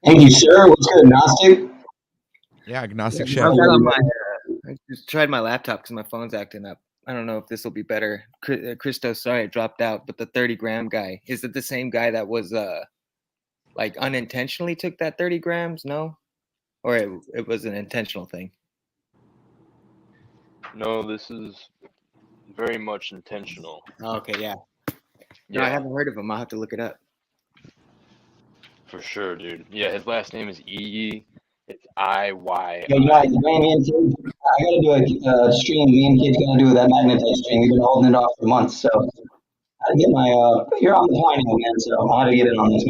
Thank you, sir. What's good, Gnostic? Yeah, Agnostic I've Chef. got on my, I just tried my laptop because my phone's acting up. I don't know if this will be better. Christos, sorry, it dropped out. But the 30-gram guy, is it the same guy that was like unintentionally took that 30 grams? No, or it was an intentional thing. No, this is very much intentional. Oh, okay, yeah. No, I haven't heard of him. I'll have to look it up. For sure, dude. Yeah, his last name is E. It's I-Y. Yeah, me and Kid, I gotta do a stream. Me and Kid's gonna do that magnetite stream. We've been holding it off for months, so I get my. You're on the PiNEAL, man, so I had to get in on this.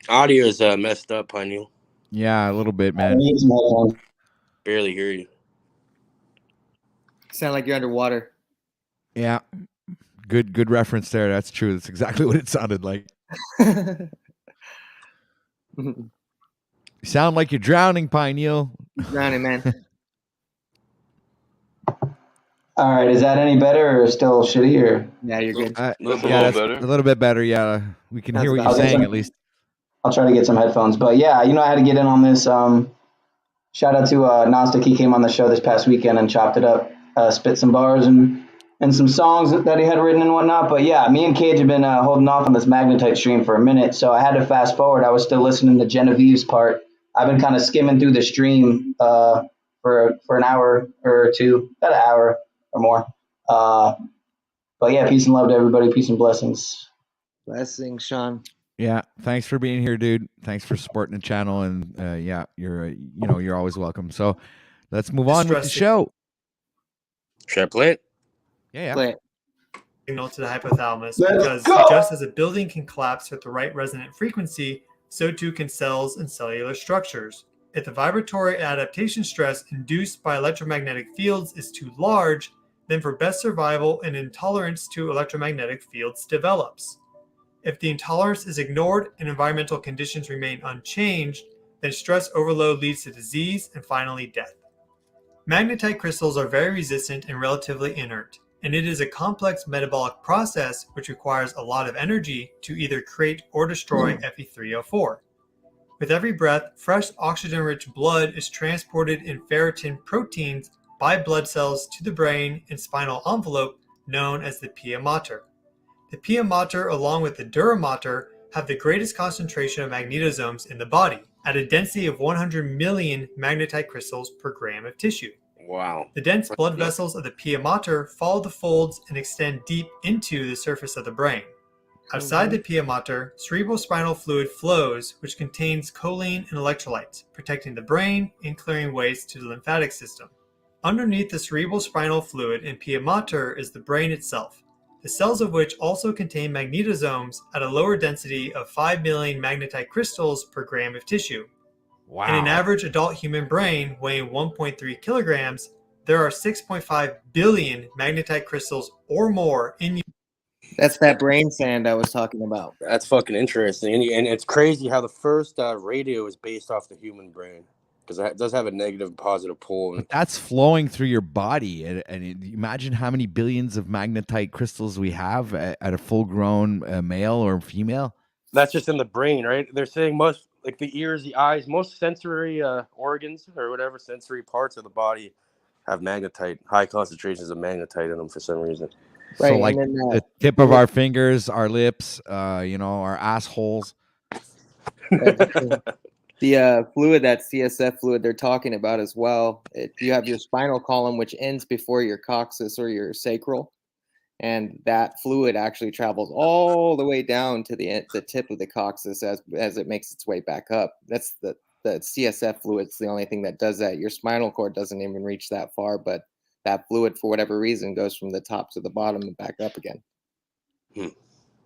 Audio is messed up, PiNEAL. Yeah, a little bit, man. Barely hear you. Sound like you're underwater. Yeah, good reference there. That's true. That's exactly what it sounded like. You sound like you're drowning, PiNEAL. Drowning, man. All right, is that any better or still shitty? Or yeah, you're good. That's a little bit better. Yeah, we can hear what you're saying at least. I'll try to get some headphones, but yeah, I had to get in on this. Shout out to Gnostic. He came on the show this past weekend and chopped it up, spit some bars and some songs that he had written and whatnot. But yeah, me and Cage have been holding off on this magnetite stream for a minute, so I had to fast forward. I was still listening to Genevieve's part. I've been kind of skimming through the stream for an hour or two, about an hour or more. But yeah, peace and love to everybody. Peace and blessings. Blessings, Sean. Yeah, thanks for being here, dude. Thanks for supporting the channel, and yeah, you're always welcome. So let's move on with the show. Should I play it? Yeah. Play it. Signal to the hypothalamus, Let's because go. just as a building can collapse at the right resonant frequency, so too can cells and cellular structures. If the vibratory adaptation stress induced by electromagnetic fields is too large, then for best survival, an intolerance to electromagnetic fields develops. If the intolerance is ignored and environmental conditions remain unchanged, then stress overload leads to disease and finally death. Magnetite crystals are very resistant and relatively inert, and it is a complex metabolic process which requires a lot of energy to either create or destroy Fe3O4. With every breath, fresh oxygen-rich blood is transported in ferritin proteins by blood cells to the brain and spinal envelope known as the pia mater. The pia mater, along with the dura mater, have the greatest concentration of magnetosomes in the body, at a density of 100 million magnetite crystals per gram of tissue. Wow. The dense blood vessels of the pia mater follow the folds and extend deep into the surface of the brain. Outside the pia mater, cerebrospinal fluid flows, which contains choline and electrolytes, protecting the brain and clearing waste to the lymphatic system. Underneath the cerebrospinal fluid and pia mater is the brain itself, the cells of which also contain magnetosomes at a lower density of 5 million magnetite crystals per gram of tissue. Wow. In an average adult human brain weighing 1.3 kilograms, there are 6.5 billion magnetite crystals or more in you. That's that brain sand I was talking about. That's fucking interesting. And it's crazy how the first radio is based off the human brain, because it does have a negative and positive pole. But that's flowing through your body. And imagine how many billions of magnetite crystals we have at a full-grown male or female. That's just in the brain, right? They're saying most, like the ears, the eyes, most sensory organs or whatever sensory parts of the body have magnetite, high concentrations of magnetite in them for some reason. So Right, like and then, the tip of our fingers, our lips, our assholes. The fluid, that CSF fluid they're talking about as well, you have your spinal column, which ends before your coccyx or your sacral. And that fluid actually travels all the way down to the tip of the coccyx as it makes its way back up. That's the CSF fluid. It's the only thing that does that. Your spinal cord doesn't even reach that far, but that fluid, for whatever reason, goes from the top to the bottom and back up again.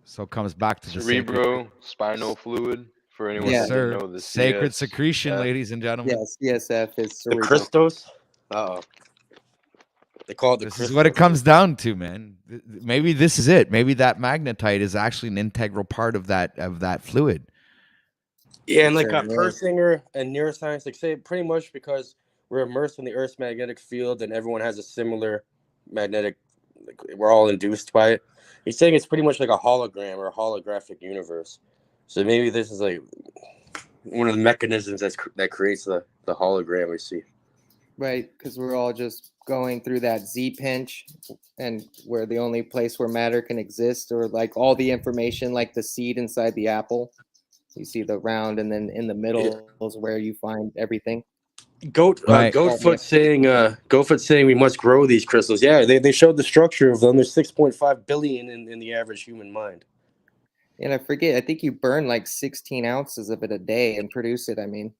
So it comes back to the cerebrospinal fluid. For anyone yes, that sir. know the Sacred secretion, ladies and gentlemen. Yeah, CSF is the Christos. They call it the This Christos. is what it comes down to, man. Maybe this is it. Maybe that magnetite is actually an integral part of that fluid. Yeah, and like Persinger and neuroscience, like say pretty much because we're immersed in the Earth's magnetic field and everyone has a similar magnetic, like we're all induced by it. He's saying it's pretty much like a hologram or a holographic universe. So maybe this is like, one of the mechanisms that creates the hologram we see. Right, because we're all just going through that Z pinch, and where the only place where matter can exist, or like all the information, like the seed inside the apple. You see the round, and then in the middle is where you find everything. Goatfoot saying we must grow these crystals. Yeah, they showed the structure of them. There's 6.5 billion in the average human mind. And I forget, I think you burn like 16 ounces of it a day and produce it. I mean,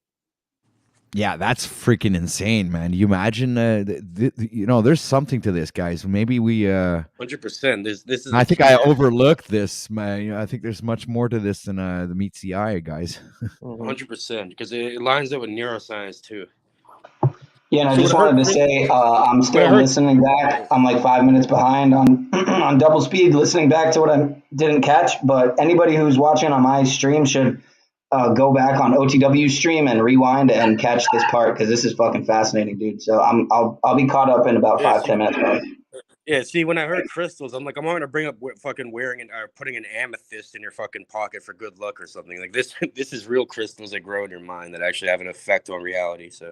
yeah, that's freaking insane, man. You imagine, there's something to this, guys. Maybe we 100%. This is. I think I overlooked this, man. I think there's much more to this than the meets the eye, guys. 100%, because it lines up with neuroscience too. Yeah, and I just wanted to say I'm still listening back. I'm like 5 minutes behind on on double speed, listening back to what I didn't catch. But anybody who's watching on my stream should go back on OTW stream and rewind and catch this part, because this is fucking fascinating, dude. So I'll be caught up in about 5-10 minutes. Bro. Yeah, see, when I heard crystals, I'm like, I'm going to bring up fucking putting an amethyst in your fucking pocket for good luck or something. Like this is real crystals that grow in your mind that actually have an effect on reality. So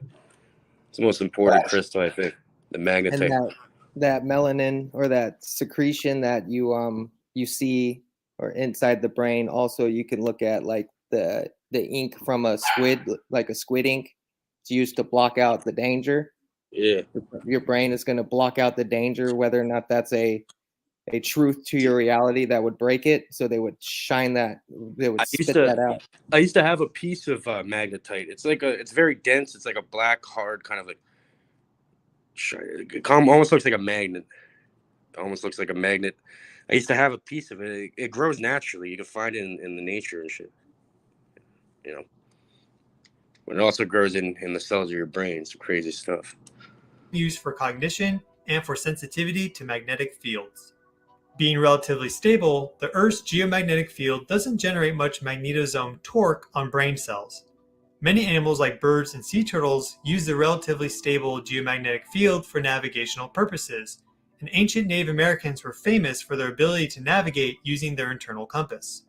it's the most important crystal, I think, the magnetite. And that melanin, or that secretion that you see or inside the brain. Also, you can look at like the ink from a squid, like a squid ink. It's used to block out the danger. Yeah, your brain is going to block out the danger, whether or not that's a truth to your reality that would break it. So they would shine that, they would spit that out. I used to have a piece of magnetite. It's very dense. It's like a black, hard kind of like, it almost looks like a magnet. It almost looks like a magnet. I used to have a piece of it. It grows naturally. You can find it in the nature and shit. You know, but it also grows in the cells of your brain. Some crazy stuff. Used for cognition and for sensitivity to magnetic fields. Being relatively stable, the Earth's geomagnetic field doesn't generate much magnetosome torque on brain cells. Many animals like birds and sea turtles use the relatively stable geomagnetic field for navigational purposes, and ancient Native Americans were famous for their ability to navigate using their internal compass.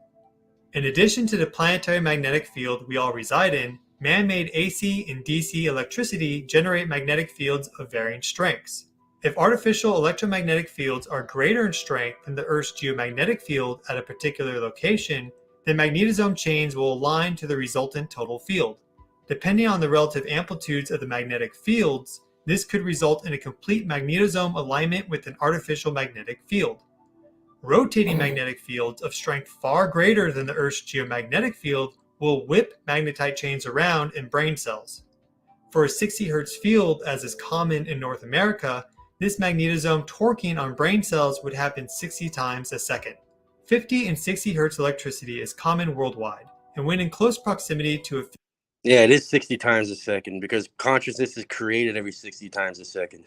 In addition to the planetary magnetic field we all reside in, man-made AC and DC electricity generate magnetic fields of varying strengths. If artificial electromagnetic fields are greater in strength than the Earth's geomagnetic field at a particular location, then magnetosome chains will align to the resultant total field. Depending on the relative amplitudes of the magnetic fields, this could result in a complete magnetosome alignment with an artificial magnetic field. Rotating magnetic fields of strength far greater than the Earth's geomagnetic field will whip magnetite chains around in brain cells. For a 60 Hz field, as is common in North America, this magnetosome torquing on brain cells would happen 60 times a second. 50 and 60 Hz electricity is common worldwide, and when in close proximity to a... Yeah, it is 60 times a second, because consciousness is created every 60 times a second,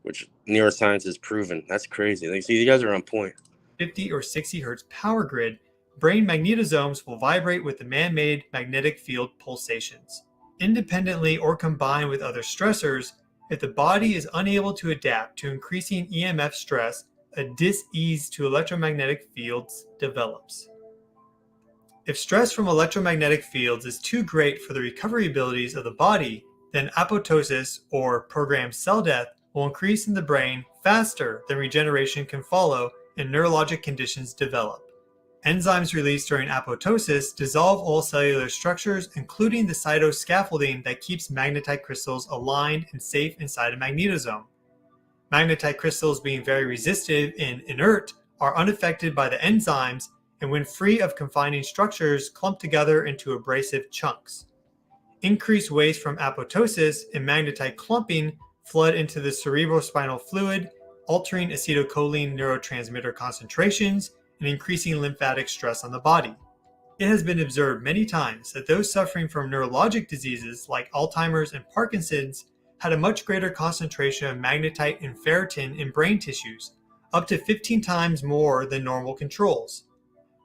which neuroscience has proven. That's crazy. Like, see, you guys are on point. 50 or 60 Hz power grid, brain magnetosomes will vibrate with the man-made magnetic field pulsations. Independently or combined with other stressors, if the body is unable to adapt to increasing EMF stress, a dis-ease to electromagnetic fields develops. If stress from electromagnetic fields is too great for the recovery abilities of the body, then apoptosis, or programmed cell death, will increase in the brain faster than regeneration can follow and neurologic conditions develop. Enzymes released during apoptosis dissolve all cellular structures, including the cytoscaffolding that keeps magnetite crystals aligned and safe inside a magnetosome. Magnetite crystals, being very resistive and inert, are unaffected by the enzymes, and when free of confining structures, clump together into abrasive chunks. Increased waste from apoptosis and magnetite clumping flood into the cerebrospinal fluid, altering acetylcholine neurotransmitter concentrations and increasing lymphatic stress on the body. It has been observed many times that those suffering from neurologic diseases like Alzheimer's and Parkinson's had a much greater concentration of magnetite and ferritin in brain tissues, up to 15 times more than normal controls.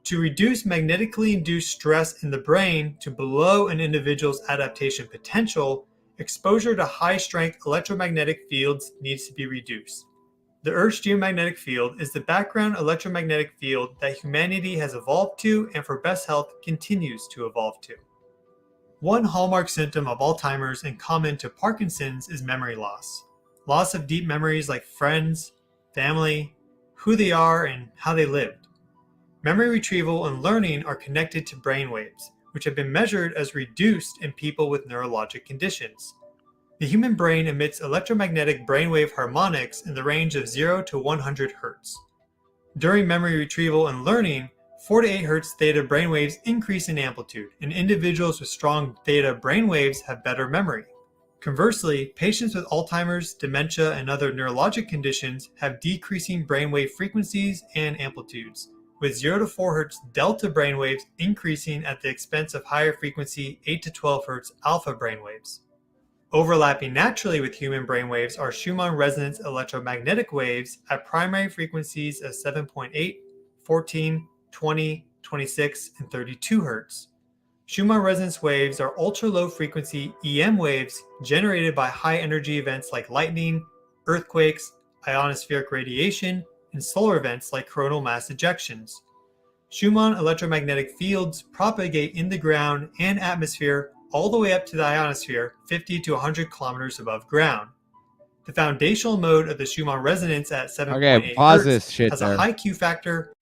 To reduce magnetically induced stress in the brain to below an individual's adaptation potential, exposure to high-strength electromagnetic fields needs to be reduced. The Earth's geomagnetic field is the background electromagnetic field that humanity has evolved to and for best health continues to evolve to. One hallmark symptom of Alzheimer's and common to Parkinson's is memory loss. Loss of deep memories like friends, family, who they are, and how they lived. Memory retrieval and learning are connected to brain waves, which have been measured as reduced in people with neurologic conditions. The human brain emits electromagnetic brainwave harmonics in the range of 0 to 100 Hz. During memory retrieval and learning, 4 to 8 Hz theta brainwaves increase in amplitude, and individuals with strong theta brainwaves have better memory. Conversely, patients with Alzheimer's, dementia, and other neurologic conditions have decreasing brainwave frequencies and amplitudes, with 0 to 4 Hz delta brainwaves increasing at the expense of higher frequency 8 to 12 Hz alpha brainwaves. Overlapping naturally with human brainwaves are Schumann resonance electromagnetic waves at primary frequencies of 7.8, 14, 20, 26, and 32 Hz. Schumann resonance waves are ultra-low frequency EM waves generated by high-energy events like lightning, earthquakes, ionospheric radiation, and solar events like coronal mass ejections. Schumann electromagnetic fields propagate in the ground and atmosphere all the way up to the ionosphere 50 to 100 kilometers above ground. The foundational mode of the Schumann resonance at 7.8 pause Hz this shit has there. a high Q factor.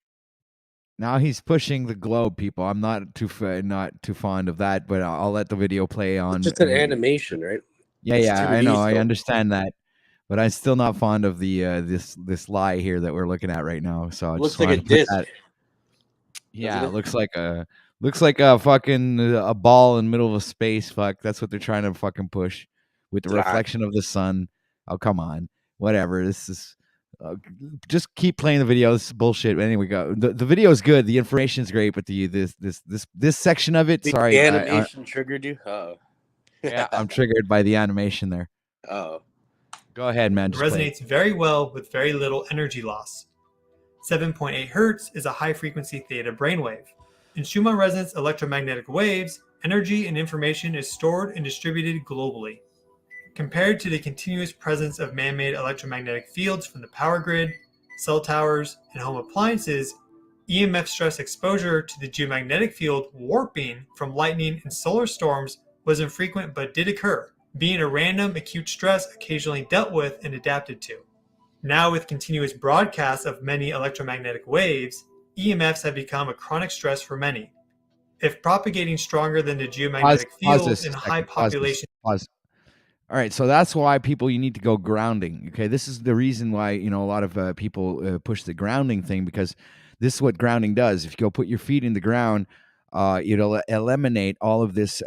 Now he's pushing the globe, people. I'm not too fond of that, but I'll let the video play on. It's just an animation, right? Yeah, It's yeah, 2D I know, I still. understand that, but I'm still not fond of the this lie here that we're looking at right now. So I Looks just like a wanted to put disc. that. Yeah, it? it looks like a fucking a ball in the middle of a space. Fuck, that's what they're trying to fucking push with the Ah. reflection of the sun. Oh, come on, whatever. This is just keep playing the video. This is bullshit. But anyway, go. The video is good. The information is great, but this section of it. The Sorry, animation triggered you. yeah, I'm triggered by the animation there. Oh, Go ahead, man. Just play it. Resonates very well with very little energy loss. 7.8 Hz is a high-frequency theta brainwave. In Schumann resonance electromagnetic waves, energy and information is stored and distributed globally. Compared to the continuous presence of man-made electromagnetic fields from the power grid, cell towers, and home appliances, EMF stress exposure to the geomagnetic field warping from lightning and solar storms was infrequent but did occur, being a random acute stress occasionally dealt with and adapted to. Now, with continuous broadcasts of many electromagnetic waves, EMFs have become a chronic stress for many. If propagating stronger than the geomagnetic field in high population. Pause. All right, so that's why you need to go grounding. Okay, this is the reason why a lot of people push the grounding thing, because this is what grounding does. If you go put your feet in the ground, it'll eliminate all of this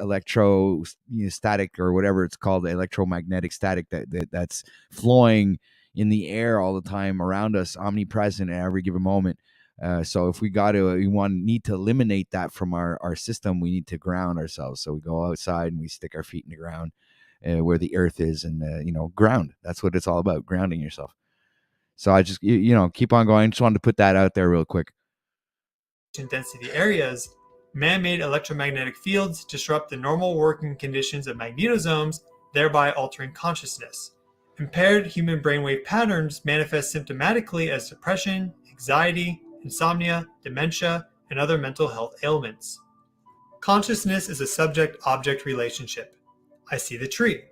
static or whatever it's called, electromagnetic static that's flowing in the air all the time around us, omnipresent at every given moment. So if we need to eliminate that from our system, we need to ground ourselves. So we go outside and we stick our feet in the ground where the earth is, and ground. That's what it's all about, grounding yourself. So I just keep on going. Just wanted to put that out there real quick. Density areas, man-made electromagnetic fields disrupt the normal working conditions of magnetosomes, thereby altering consciousness. Impaired human brainwave patterns manifest symptomatically as depression, anxiety, insomnia, dementia, and other mental health ailments. Consciousness is a subject-object relationship. I see the tree.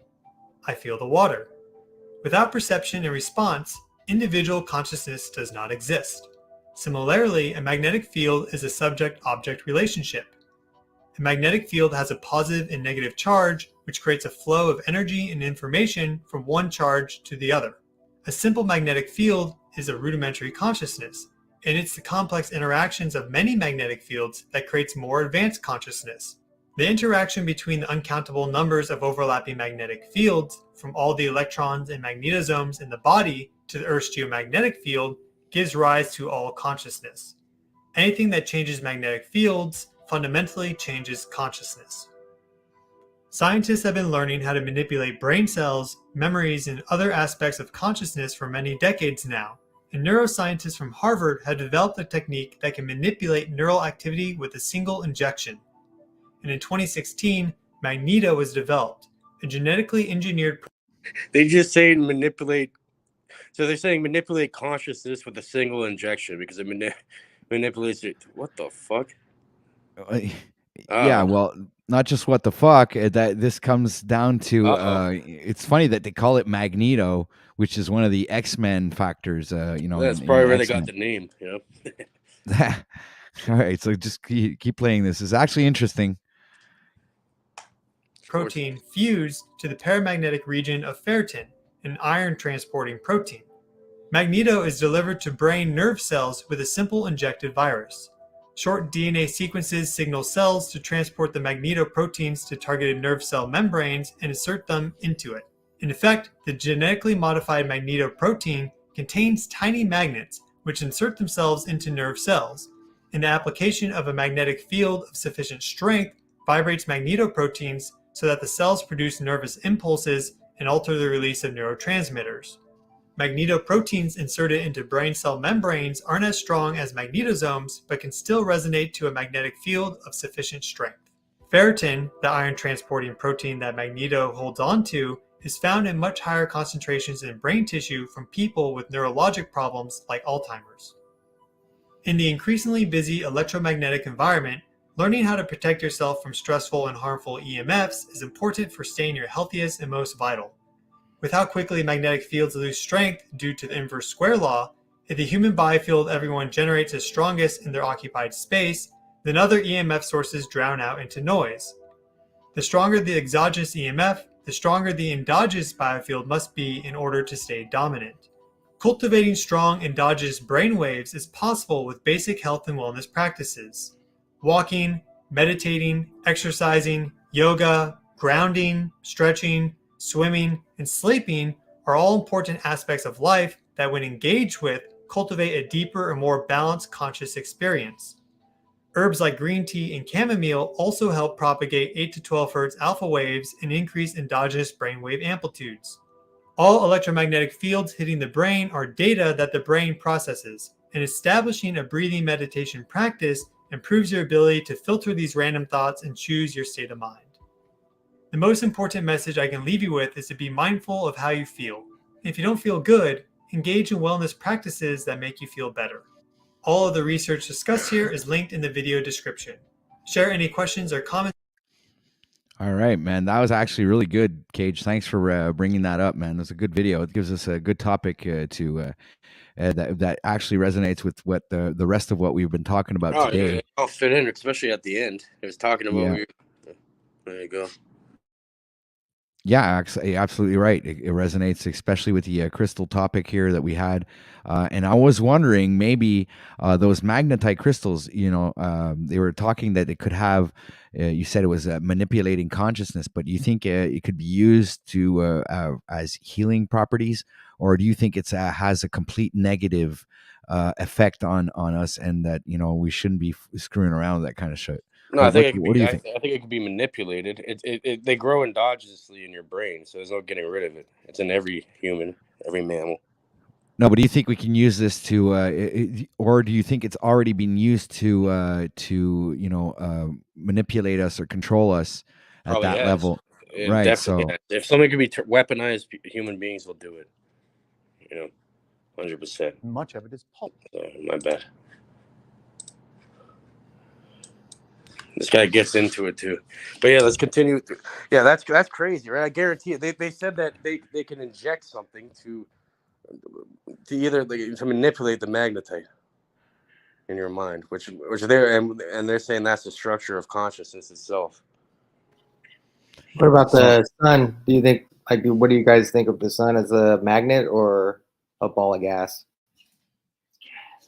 I feel the water. Without perception and response, individual consciousness does not exist. Similarly, a magnetic field is a subject-object relationship. A magnetic field has a positive and negative charge, which creates a flow of energy and information from one charge to the other. A simple magnetic field is a rudimentary consciousness, and it's the complex interactions of many magnetic fields that creates more advanced consciousness. The interaction between the uncountable numbers of overlapping magnetic fields, from all the electrons and magnetosomes in the body to the Earth's geomagnetic field, gives rise to all consciousness. Anything that changes magnetic fields fundamentally changes consciousness. Scientists have been learning how to manipulate brain cells, memories, and other aspects of consciousness for many decades now, and neuroscientists from Harvard have developed a technique that can manipulate neural activity with a single injection. And in 2016, Magneto was developed, a genetically engineered. They just say manipulate. So they're saying manipulate consciousness with a single injection because it manipulates it. What the fuck? Yeah, well, not just what the fuck. That this comes down to. Uh-oh. It's funny that they call it Magneto, which is one of the X-Men factors. That's In probably where they X-Men. got the name. All right, so just keep playing. This is actually interesting. Protein fused to the paramagnetic region of ferritin, an iron transporting protein. Magneto is delivered to brain nerve cells with a simple injected virus. Short DNA sequences signal cells to transport the magnetoproteins to targeted nerve cell membranes and insert them into it. In effect, the genetically modified magnetoprotein contains tiny magnets which insert themselves into nerve cells, and the application of a magnetic field of sufficient strength vibrates magnetoproteins so that the cells produce nervous impulses and alter the release of neurotransmitters. Magnetoproteins inserted into brain cell membranes aren't as strong as magnetosomes, but can still resonate to a magnetic field of sufficient strength. Ferritin, the iron transporting protein that Magneto holds onto, is found in much higher concentrations in brain tissue from people with neurologic problems like Alzheimer's. In the increasingly busy electromagnetic environment, learning how to protect yourself from stressful and harmful EMFs is important for staying your healthiest and most vital. With how quickly magnetic fields lose strength due to the inverse square law, if the human biofield everyone generates is strongest in their occupied space, then other EMF sources drown out into noise. The stronger the exogenous EMF, the stronger the endogenous biofield must be in order to stay dominant. Cultivating strong endogenous brainwaves is possible with basic health and wellness practices. Walking, meditating, exercising, yoga, grounding, stretching, swimming, and sleeping are all important aspects of life that, when engaged with, cultivate a deeper and more balanced conscious experience. Herbs like green tea and chamomile also help propagate 8 to 12 Hz alpha waves and increase endogenous brainwave amplitudes. All electromagnetic fields hitting the brain are data that the brain processes, and establishing a breathing meditation practice improves your ability to filter these random thoughts and choose your state of mind. The most important message I can leave you with is to be mindful of how you feel. If you don't feel good, engage in wellness practices that make you feel better. All of the research discussed here is linked in the video description. Share any questions or comments. All right, man. That was actually really good, Cage. Thanks for bringing that up, man. It was a good video. It gives us a good topic that actually resonates with what the rest of what we've been talking about today. Yeah, I'll fit in, especially at the end. It was talking about. Yeah. There you go. Yeah, absolutely right. It resonates, especially with the crystal topic here that we had. And I was wondering, maybe those magnetite crystals, they were talking that it could have, you said it was manipulating consciousness, but do you think it could be used to as healing properties? Or do you think it's has a complete negative effect on us, and that, we shouldn't be screwing around with that kind of shit? No, I think it could What do be. you I think? think it could be manipulated. They grow endogenously in your brain, so there's no getting rid of it. It's in every human, every mammal. No, but do you think we can use this to, or do you think it's already been used to manipulate us or control us at Probably that has. level? It Right. definitely So, has. If something could be weaponized, human beings will do it. 100%. Much of it is pulp. My bad. This guy gets into it too, but yeah, let's continue. Yeah, that's crazy, right? I guarantee it. They said that they can inject something to either to manipulate the magnetite in your mind, which they're and they're saying that's the structure of consciousness itself. What about the sun? Do you think, what do you guys think of the sun as a magnet or a ball of gas?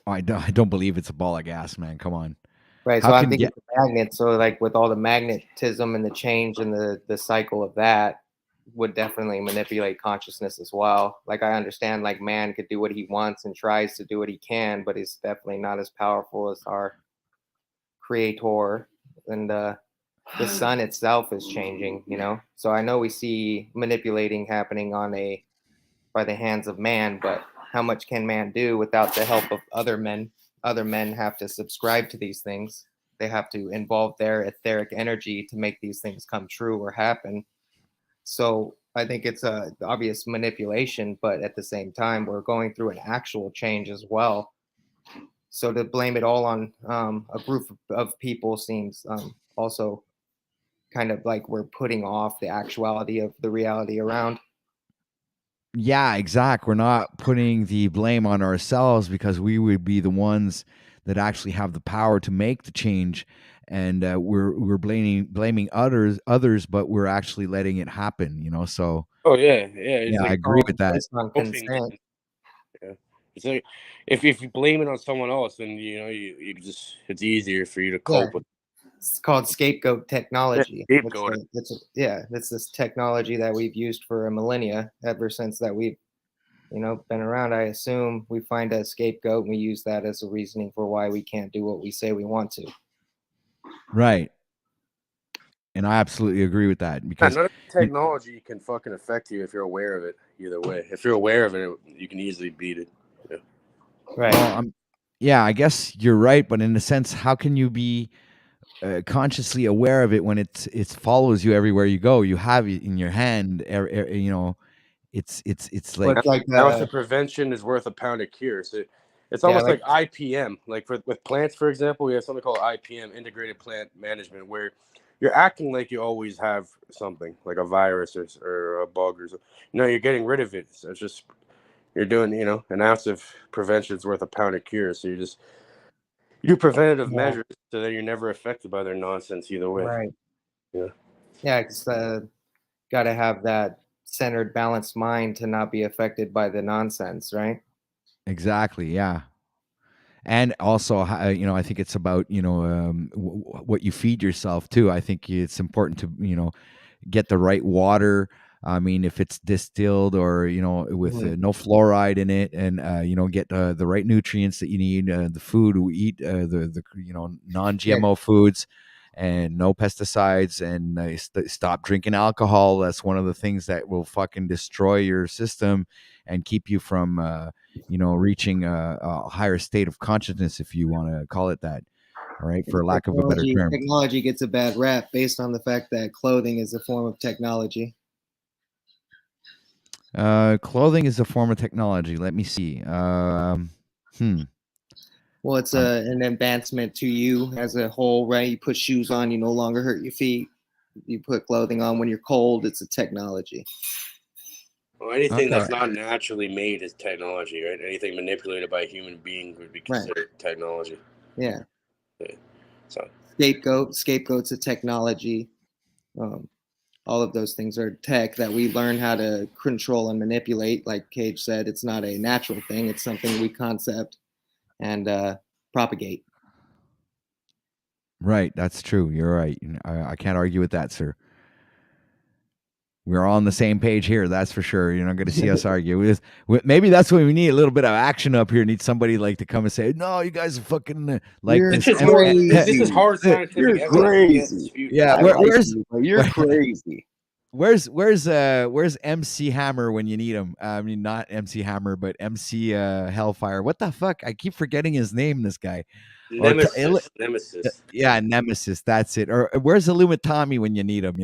I don't believe it's a ball of gas, man. Come on. Right. So I think it's a magnet. So with all the magnetism and the change and the cycle of that would definitely manipulate consciousness as well. I understand man could do what he wants and tries to do what he can, but he's definitely not as powerful as our creator. And the sun itself is changing, So I know we see manipulating happening by the hands of man, but how much can man do without the help of other men? Other men have to subscribe to these things. They have to involve their etheric energy to make these things come true or happen. So I think it's a obvious manipulation, but at the same time, we're going through an actual change as well. So to blame it all on a group of people seems also kind of like we're putting off the actuality of the reality around. Yeah, exact. We're not putting the blame on ourselves because we would be the ones that actually have the power to make the change, and we're blaming others, but we're actually letting it happen. You know, so Oh yeah, it's yeah, I like agree with that. Based on hoping. consent. Yeah. It's like if you blame it on someone else, then you just it's easier for you to cope with. It's called scapegoat technology. Yeah, scapegoat. It's this technology that we've used for a millennia, ever since that we've been around. I assume we find a scapegoat and we use that as a reasoning for why we can't do what we say we want to. Right. And I absolutely agree with that because none of the technology can fucking affect you if you're aware of it. Either way, if you're aware of it, you can easily beat it. Yeah. Right. well, yeah, I guess you're right, but in a sense, how can you be consciously aware of it when it follows you everywhere you go? You have it in your hand. It's Well, like it's like Now the prevention is worth a pound of cure. So it's almost like IPM. Like with plants, for example, we have something called IPM, Integrated Plant Management, where you're acting like you always have something, like a virus or a bug or something. You're getting rid of it. So it's just you're doing, an ounce of prevention is worth a pound of cure. So you do preventative measures so that you're never affected by their nonsense either way. Right. Yeah. Yeah, it's got to have that centered, balanced mind to not be affected by the nonsense, right? exactly, yeah. And also, I think it's about what you feed yourself too. I think it's important to get the right water. I mean, if it's distilled or with no fluoride in it, and get the right nutrients that you need. The food we eat, the non-GMO foods, and no pesticides, and stop drinking alcohol. That's one of the things that will fucking destroy your system and keep you from reaching a higher state of consciousness, if you want to call it that. All right, for lack of a better term. Technology gets a bad rap based on the fact that clothing is a form of technology. Clothing is a form of technology. Let me see. Well, it's an advancement to you as a whole, right? You put shoes on, you no longer hurt your feet. You put clothing on when you're cold. It's a technology. Well, anything that's not naturally made is technology, right? Anything manipulated by a human being would be considered technology. Yeah. So scapegoat's a technology. All of those things are tech that we learn how to control and manipulate. Like Cage said, it's not a natural thing. It's something we concept and propagate. Right. That's true. You're right. I can't argue with that, sir. We're all on the same page here. That's for sure. You're not going to see us argue. Maybe that's what we need, a little bit of action up here. Need somebody like to come and say, no, you guys are fucking like this is hard scientific. You're crazy. Yeah. You're crazy. Where's MC Hammer when you need him? I mean, not MC Hammer, but MC Hellfire. What the fuck? I keep forgetting his name. This guy. Nemesis. Yeah, Nemesis. That's it. Or where's Illumitami when you need him?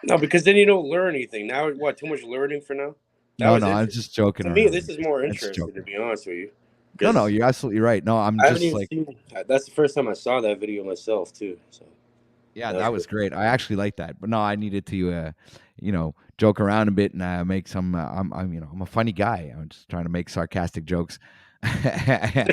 No, because then you don't learn anything. Now, what? Too much learning for now? No, I'm just joking. To me, this is more interesting, to be honest with you. No, you're absolutely right. No, I haven't even seen. That's the first time I saw that video myself too. So. Yeah, that was great. I actually like that. But no, I needed to, joke around a bit and make some. I'm a funny guy. I'm just trying to make sarcastic jokes. Yeah,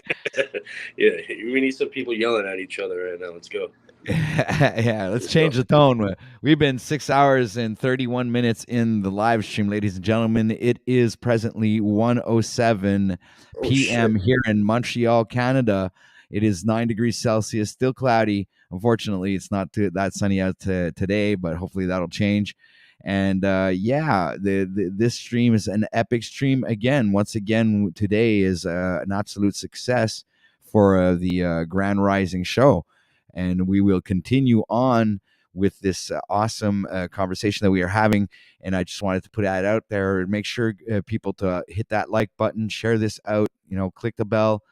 we need some people yelling at each other right now. Let's go. Yeah, let's change the tone. We've been 6 hours and 31 minutes in the live stream, ladies and gentlemen. It is presently 1:07 p.m. here in Montreal, Canada. It is 9 degrees Celsius, still cloudy. Unfortunately, it's not that sunny out today, but hopefully that'll change. And this stream is an epic stream again. Once again, today is an absolute success for the Grand Rising show. And we will continue on with this awesome conversation that we are having. And I just wanted to put that out there and make sure people to hit that like button, share this out, click the bell,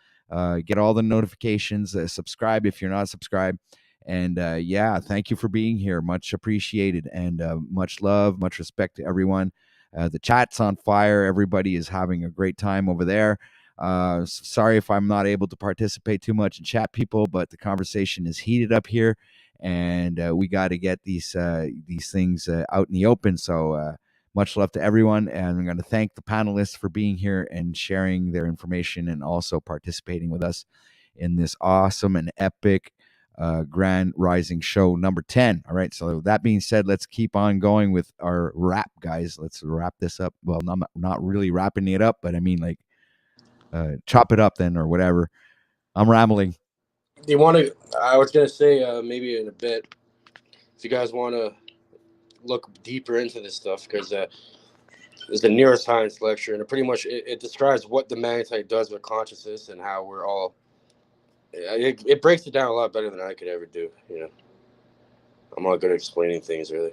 get all the notifications, subscribe if you're not subscribed. And thank you for being here. Much appreciated, and much love, much respect to everyone. The chat's on fire. Everybody is having a great time over there. Sorry if I'm not able to participate too much in chat, people, but the conversation is heated up here. and we got to get these things out in the open. So much love to everyone, and I'm going to thank the panelists for being here and sharing their information and also participating with us in this awesome and epic Grand Rising show number 10. All right, so that being said, let's keep on going with our wrap, guys. Let's wrap this up. Well, not really wrapping it up, but I mean, like, chop it up then, or whatever. I'm rambling. Do you want to? I was gonna say maybe in a bit, if you guys want to look deeper into this stuff, because there's a neuroscience lecture, and it pretty much it describes what the magnetite does with consciousness and how we're all. It breaks it down a lot better than I could ever do. I'm not good at explaining things, really.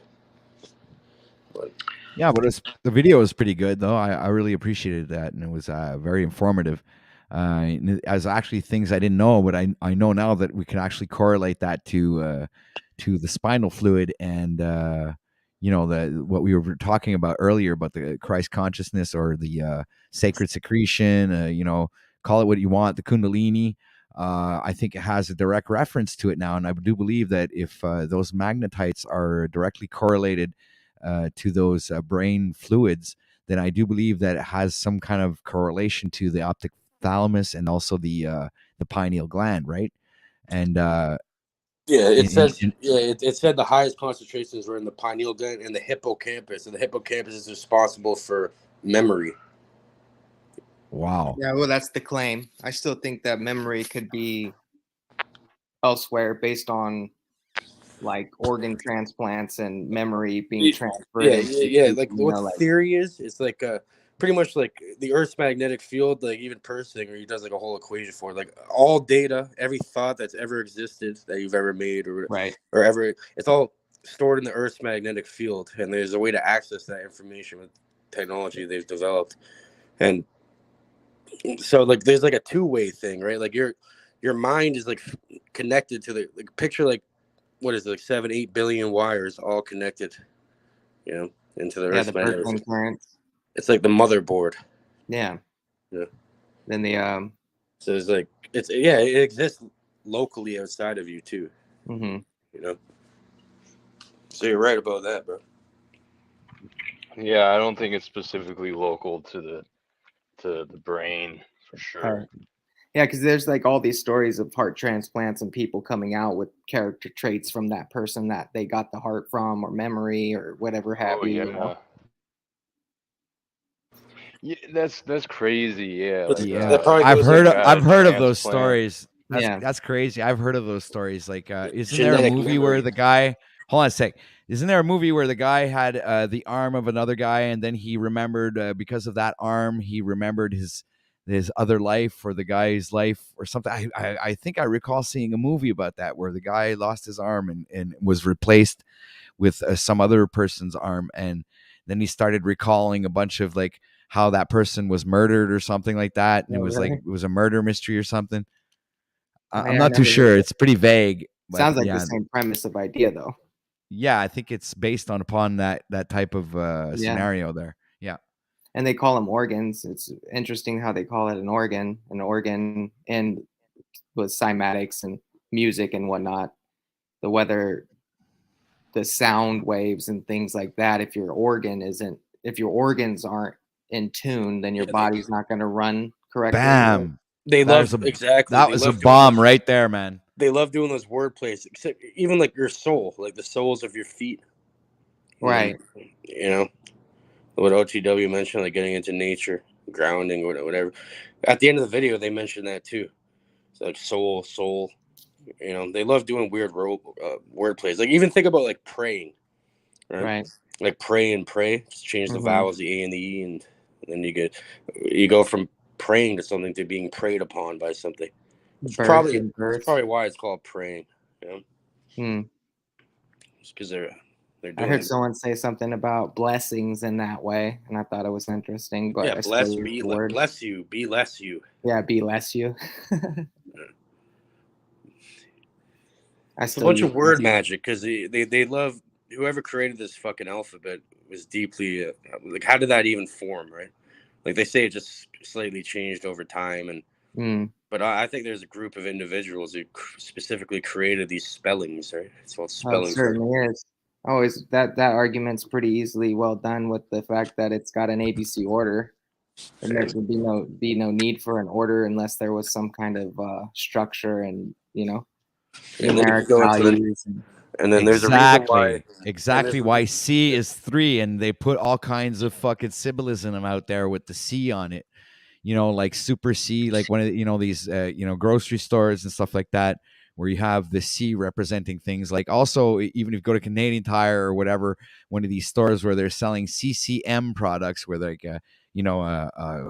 But yeah, but the video is pretty good, though. I really appreciated that, and it was very informative. As actually things I didn't know, but I know now that we can actually correlate that to the spinal fluid and what we were talking about earlier about the Christ consciousness or the sacred secretion. Call it what you want, the Kundalini. I think it has a direct reference to it now, and I do believe that if those magnetites are directly correlated to those brain fluids, then I do believe that it has some kind of correlation to the optic thalamus and also the pineal gland, right? And it said the highest concentrations were in the pineal gland and the hippocampus, and the hippocampus is responsible for memory. Wow. Yeah, well, that's the claim. I still think that memory could be elsewhere based on like organ transplants and memory being transferred. Like what the theory is, it's like pretty much like the Earth's magnetic field. Like even Persinger, he does like a whole equation for it. Like all data, every thought that's ever existed that you've ever made or ever, it's all stored in the Earth's magnetic field, and there's a way to access that information with technology they've developed. And so like there's like a two-way thing, right? Like your mind is like connected to the picture, like what is it, like 7-8 billion wires all connected, into the Earth's magnetic field. It's like the motherboard. Yeah. Then the so it's like it exists locally outside of you too. So you're right about that, bro. Yeah, I don't think it's specifically local to the brain for sure. Yeah, because there's like all these stories of heart transplants and people coming out with character traits from that person that they got the heart from, or memory, or whatever have you. Yeah, that's crazy. Yeah, I've heard of those stories. That's crazy. I've heard of those stories. Like, isn't there a movie where the guy? Hold on a sec. Isn't there a movie where the guy had the arm of another guy, and then he remembered because of that arm, he remembered his other life or the guy's life or something. I think I recall seeing a movie about that where the guy lost his arm and was replaced with some other person's arm, and then he started recalling a bunch of like how that person was murdered or something like that, and it was like it was a murder mystery or something. I'm not too sure. It's pretty vague. Sounds like the same premise of idea, though. Yeah, I think it's based upon that type of scenario there. Yeah. And they call them organs. It's interesting how they call it an organ, and with cymatics and music and whatnot. The sound waves and things like that. If your organs aren't in tune, then your body's not going to run correctly. Bam. That was a bomb right there, man. They love doing those word plays, except even like your soul, like the soles of your feet. Right. What OTW mentioned, like getting into nature, grounding, or whatever. At the end of the video, they mentioned that too. So like soul. They love doing weird word plays. Like even think about like praying, right? Like pray and pray. Just change the vowels, the A and the E, and then you go from praying to something to being preyed upon by something. It's probably why it's called praying. Just because they're doing. I heard someone say something about blessings in that way, and I thought it was interesting. But yeah, bless you, be less you. Yeah, be less you. It's a bunch of word magic because they love whoever created this fucking alphabet was deeply like, how did that even form, right? Like they say it just slightly changed over time, and But I think there's a group of individuals who specifically created these spellings, right? It's called It spellings. certainly is. Always that argument's pretty easily well done with the fact that it's got an ABC order. And there would be no need for an order unless there was some kind of structure and numeric values. And then there's a reason why why C is 3, and they put all kinds of fucking symbolism out there with the C on it. Like Super C, like one of these grocery stores and stuff like that, where you have the C representing things. Like also, even if you go to Canadian Tire or whatever, one of these stores where they're selling CCM products, where like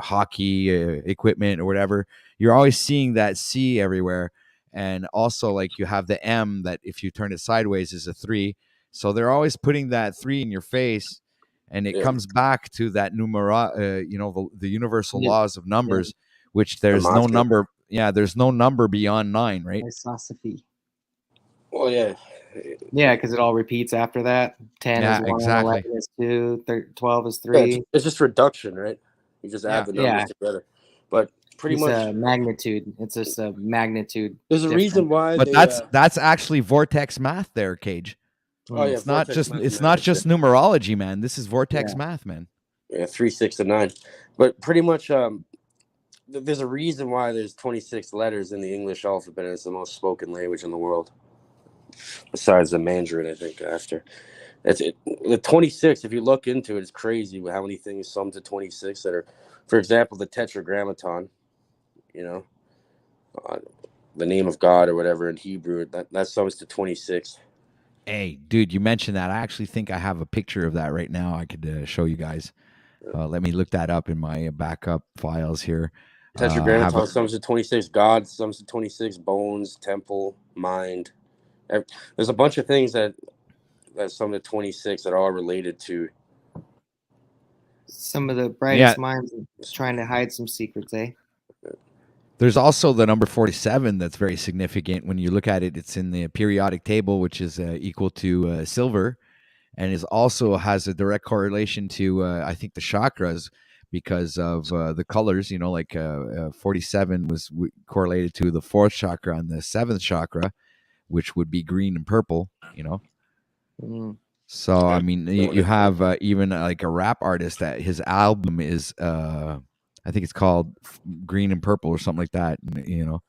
hockey equipment or whatever, you're always seeing that C everywhere. And also, like, you have the M that if you turn it sideways is a 3. So they're always putting that 3 in your face. And it comes back to that the universal laws of numbers, which there's no number. Yeah, there's no number beyond 9, right? Well, yeah. Yeah, because it all repeats after that. 10 is 1, exactly. 11 is 2, 12 is 3. Yeah, it's just reduction, right? You just add the numbers together. But pretty much magnitude. It's just a magnitude. There's a reason why. But that's actually vortex math there, Cage. Oh yeah, it's not just numerology, man. This is vortex math, man. Yeah, 3, 6, and 9. But pretty much, there's a reason why there's 26 letters in the English alphabet, and it's the most spoken language in the world, besides the Mandarin. I think after that's it. The 26. If you look into it, it's crazy how many things sum to 26 that are, for example, the Tetragrammaton. The name of God or whatever in Hebrew, that sums to 26. Hey, dude, you mentioned that. I actually think I have a picture of that right now. I could show you guys. Let me look that up in my backup files here. Tetragrammaton sums to 26. God sums to 26. Bones, temple, mind. There's a bunch of things that sum to 26 that are all related to. Some of the brightest minds are trying to hide some secrets, eh? There's also the number 47 that's very significant. When you look at it, it's in the periodic table, which is equal to silver, and is also has a direct correlation to, I think, the chakras because of the colors. 47 was correlated to the 4th chakra and the 7th chakra, which would be green and purple, So, I mean, you have even like a rap artist that his album is... I think it's called Green and Purple or something like that, and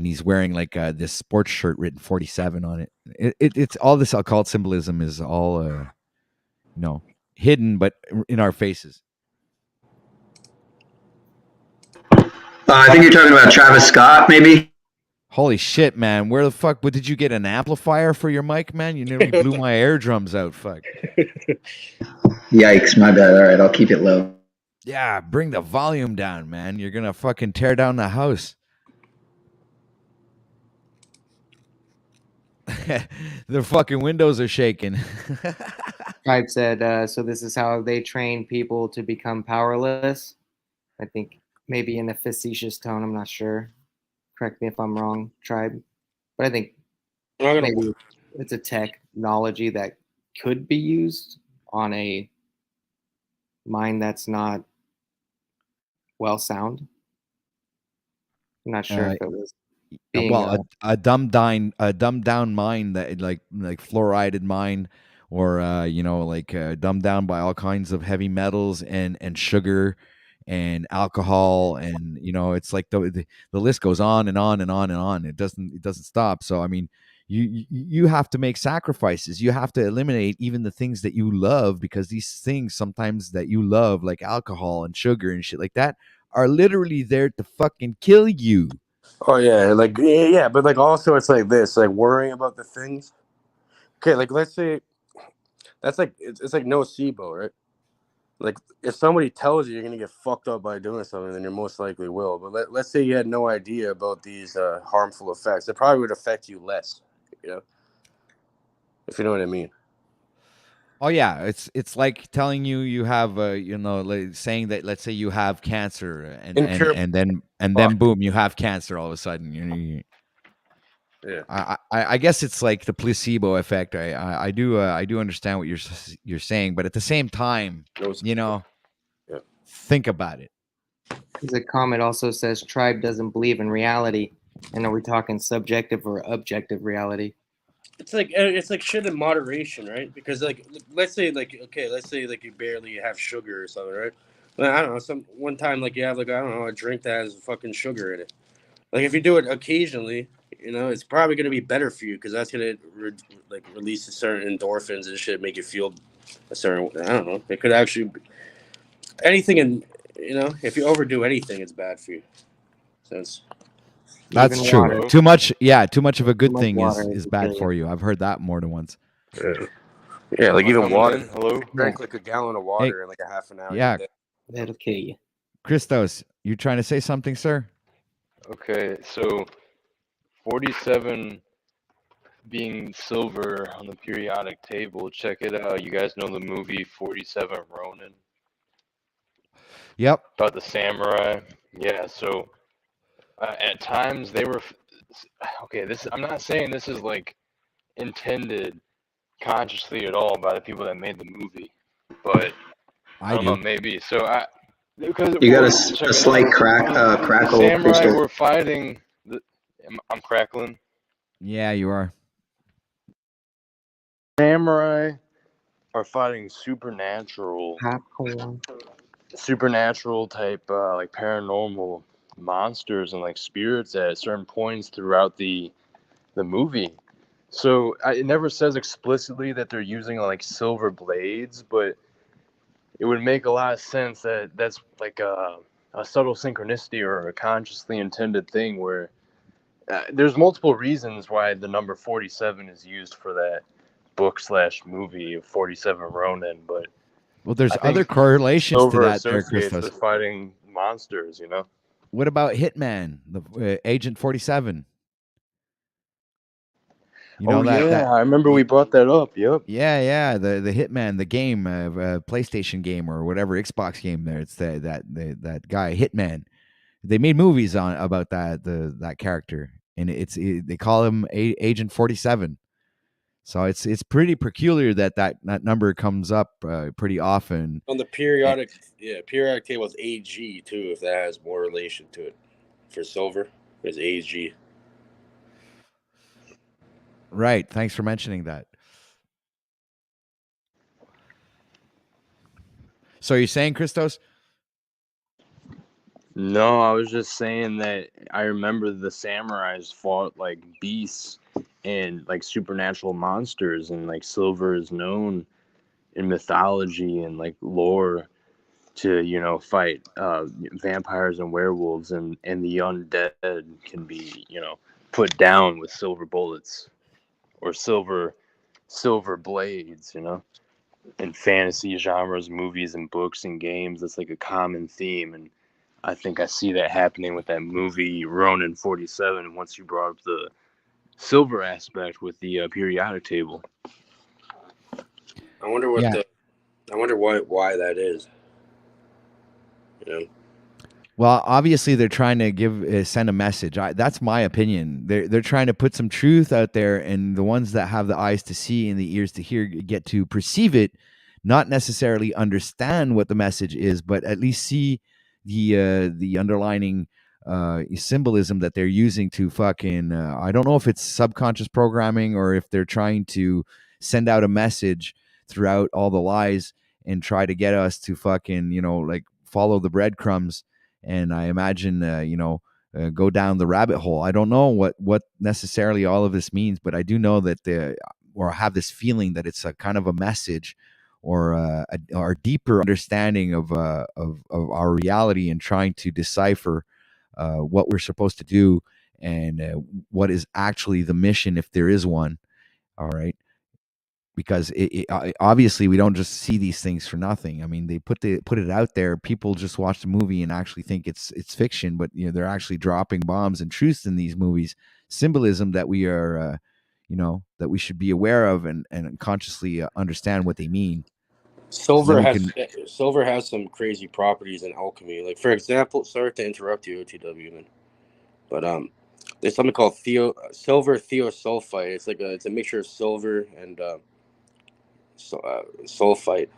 he's wearing like this sports shirt written 47 on it. It's all this occult symbolism is all, hidden, but in our faces. I think you're talking about Travis Scott, maybe. Holy shit, man. Where the fuck, did you get an amplifier for your mic, man? You nearly blew my eardrums out, fuck. Yikes, my bad. All right, I'll keep it low. Yeah, bring the volume down, man. You're going to fucking tear down the house. The fucking windows are shaking. Tribe said, so this is how they train people to become powerless. I think maybe in a facetious tone. I'm not sure. Correct me if I'm wrong, Tribe. But I think maybe it's a technology that could be used on a mind that's not well sound. I'm not sure if it was being a dumbed down mind that like fluorided mind, or dumbed down by all kinds of heavy metals and sugar and alcohol, and it's like the list goes on and on and on and on. It doesn't stop. So I mean, you have to make sacrifices. You have to eliminate even the things that you love, because these things sometimes that you love, like alcohol and sugar and shit like that, are literally there to fucking kill you. Oh yeah, but like also it's like this, like worrying about the things. Okay, like let's say that's like it's like nocebo, right? Like if somebody tells you you're gonna get fucked up by doing something, then you most likely will. But let's say you had no idea about these harmful effects, it probably would affect you less, if you know what I mean. Oh yeah, it's like telling you have like saying that, let's say you have cancer and then boom, you have cancer all of a sudden. Yeah. I guess it's like the placebo effect. I do understand what you're saying, but at the same time, think about it. The comment also says tribe doesn't believe in reality. And are we talking subjective or objective reality? It's like shit in moderation, right? Because like let's say like you barely have sugar or something, right? Well, I don't know. One time like you have like I don't know a drink that has fucking sugar in it. Like if you do it occasionally, it's probably gonna be better for you because that's gonna release a certain endorphins and shit, make you feel a certain. I don't know. It could actually be anything, and if you overdo anything, it's bad for you. Since That's Even true. water. Too much of a good much thing water is will bad kill you. for you. I've heard that more than once. yeah, like even Coming water. in. Hello. Drank like a gallon of water in like a half an hour. Yeah. That'll kill you. Christos, you trying to say something, sir? Okay, so 47 being silver on the periodic table. Check it out. You guys know the movie 47 Ronin Yep. about the samurai? Yeah, so at times they were okay, I'm not saying this is like intended consciously at all by the people that made the movie, but I don't know, maybe. So because You got check a it slight out. The crackle. samurai Christos. were fighting. I'm crackling. Yeah, you are. Samurai are fighting supernatural type like paranormal monsters and like spirits at certain points throughout the movie. So it never says explicitly that they're using like silver blades, but it would make a lot of sense that that's like a subtle synchronicity or a consciously intended thing where there's multiple reasons why the number 47 is used for that book/movie of 47 Ronin, but well, there's other correlations to that there, associates Christos. with fighting monsters, What about Hitman, the Agent 47? I remember we brought that up. Yep. Yeah, the Hitman, the game, PlayStation game or whatever Xbox game. There, it's that guy Hitman. They made movies about that character, and they call him Agent 47. So it's pretty peculiar that number comes up pretty often. On the periodic table is AG too, if that has more relation to it. For silver, it's AG. Right. Thanks for mentioning that. So you're saying, Christos? No, I was just saying that I remember the samurais fought like beasts and like supernatural monsters, and like silver is known in mythology and like lore to fight vampires and werewolves, and the undead can be put down with silver bullets or silver blades, in fantasy genres, movies and books and games. That's like a common theme, and I think I see that happening with that movie Ronin 47 once you brought up the silver aspect with the periodic table. I wonder why that is. Well, obviously they're trying to send a message. That's my opinion. They're trying to put some truth out there, and the ones that have the eyes to see and the ears to hear get to perceive it, not necessarily understand what the message is, but at least see the underlining symbolism that they're using to fucking. I don't know if it's subconscious programming or if they're trying to send out a message throughout all the lies and try to get us to fucking like follow the breadcrumbs. And I imagine, go down the rabbit hole. I don't know what necessarily all of this means, but I do know that or have this feeling that it's a kind of a message or a deeper understanding of our reality and trying to decipher what we're supposed to do and what is actually the mission, if there is one. All right. Because obviously we don't just see these things for nothing. I mean, they put it out there. People just watch the movie and actually think it's fiction, but they're actually dropping bombs and truths in these movies, symbolism that we are, that we should be aware of and consciously understand what they mean. Silver has some crazy properties in alchemy. Like for example, sorry to interrupt you, OTW, man, but there's something called silver thiosulfite. It's a mixture of silver and sulfite,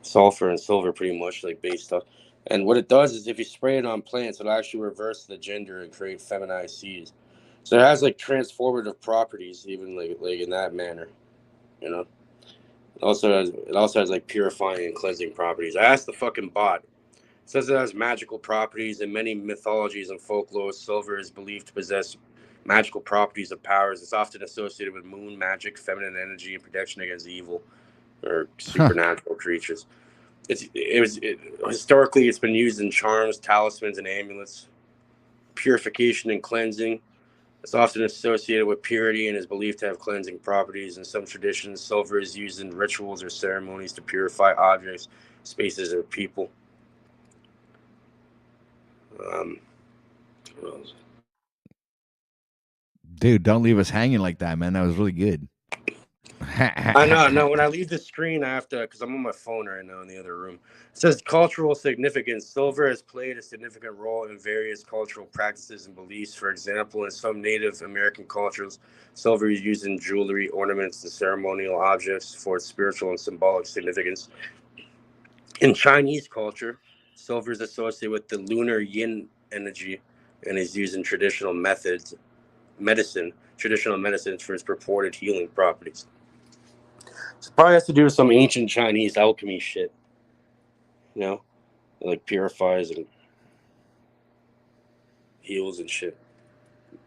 sulfur and silver, pretty much like base stuff. And what it does is if you spray it on plants, it'll actually reverse the gender and create feminized seeds. So it has like transformative properties, even like in that manner, you know. It also has like purifying and cleansing properties. I asked the fucking bot. It says it has magical properties. In many mythologies and folklore, silver is believed to possess magical properties of powers. It's often associated with moon magic, feminine energy, and protection against evil or supernatural creatures. Historically it's been used in charms, talismans, and amulets. Purification and cleansing. It's often associated with purity and is believed to have cleansing properties. In some traditions, silver is used in rituals or ceremonies to purify objects, spaces, or people. Dude, don't leave us hanging like that, man. That was really good. I know. No, when I leave the screen, I have to, because I'm on my phone right now in the other room. It says cultural significance. Silver has played a significant role in various cultural practices and beliefs. For example, in some Native American cultures, silver is used in jewelry, ornaments, and ceremonial objects for its spiritual and symbolic significance. In Chinese culture, silver is associated with the lunar yin energy and is used in traditional medicine for its purported healing properties. So it probably has to do with some ancient Chinese alchemy shit. You know? It like purifies and heals and shit.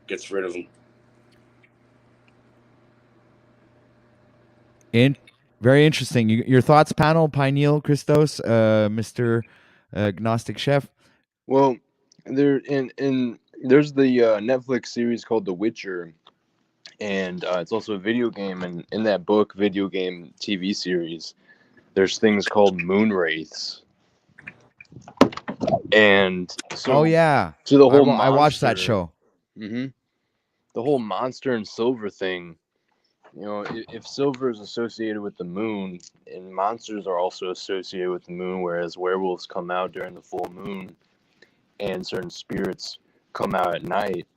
Gets rid of them. Very interesting. Your thoughts, panel, PiNEAL, Christos, Mr. Gnostic Chef? Well, there's the Netflix series called The Witcher, and it's also a video game. And in that book, video game, TV series, there's things called moon wraiths. And so, yeah, so the whole I watched that show. Mm-hmm. The whole monster and silver thing. You know, if silver is associated with the moon, and monsters are also associated with the moon, whereas werewolves come out during the full moon, and certain spirits come out at night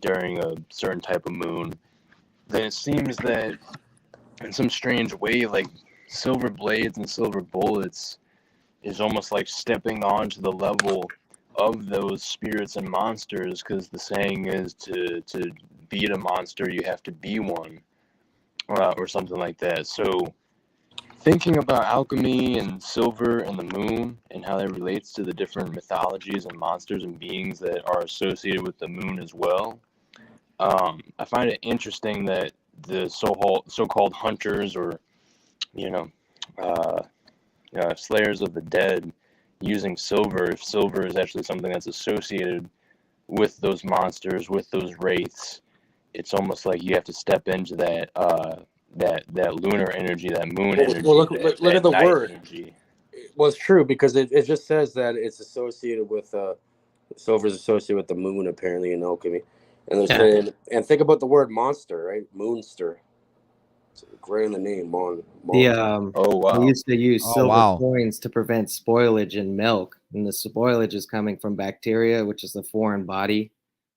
during a certain type of moon, then it seems that in some strange way, like silver blades and silver bullets is almost like stepping onto the level of those spirits and monsters, because the saying is to beat a monster, you have to be one. Or something like that. So thinking about alchemy and silver and the moon and how that relates to the different mythologies and monsters and beings that are associated with the moon as well, I find it interesting that the so-called hunters, or slayers of the dead, using silver, if silver is actually something that's associated with those monsters, with those wraiths, it's almost like you have to step into that lunar energy, that moon energy. Well, look at the word. Energy. Well, it's true, because it just says that it's associated with silver is associated with the moon, apparently, in alchemy. And they're saying, and think about the word monster, right? Moonster. It's right in the name, mon. Oh wow! They used to use silver coins to prevent spoilage in milk, and the spoilage is coming from bacteria, which is a foreign body,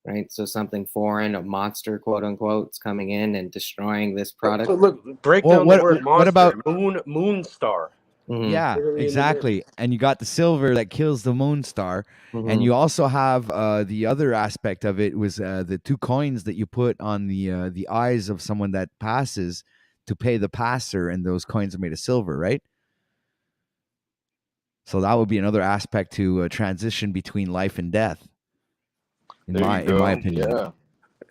right? So something foreign, a monster, quote unquote, is coming in and destroying this product. So look, break down the word monster. What about Moonstar? Mm-hmm. Yeah, exactly. And you got the silver that kills the moon star. Mm-hmm. And you also have the other aspect of it was the 2 coins that you put on the eyes of someone that passes to pay the passer, and those coins are made of silver, right? So that would be another aspect to transition between life and death, in my opinion. Yeah.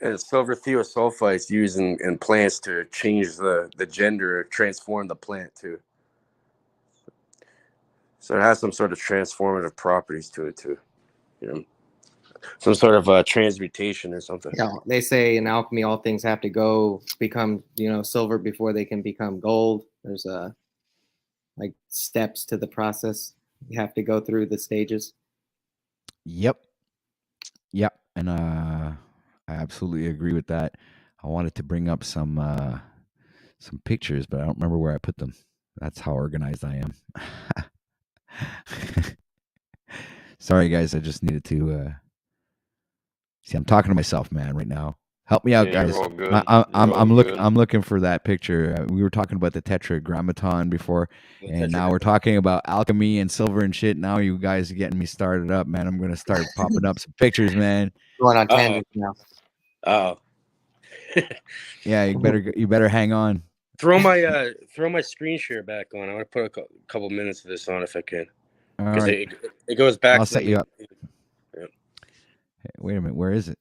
And silver thiosulfite is used in plants to change the gender, transform the plant too. So it has some sort of transformative properties to it too, some sort of transmutation or something. Yeah, they say in alchemy all things have to become silver before they can become gold. There's like steps to the process. You have to go through the stages. Yep, and I absolutely agree with that. I wanted to bring up some pictures, but I don't remember where I put them. That's how organized I am. Sorry, guys. I just needed to see. I'm talking to myself, man, right now. Help me out, Yeah, guys. you're all good. I'm looking for that picture. We were talking about the Tetragrammaton before, and now we're talking about alchemy and silver and shit. Now you guys are getting me started up, man. I'm gonna start popping up some pictures, man. Going on tangents now. Oh, Yeah, you better hang on. throw my screen share back on. I want to put a couple minutes of this on if I can, because it goes back. I'll to set you up. Yeah. Hey, wait a minute, where is it?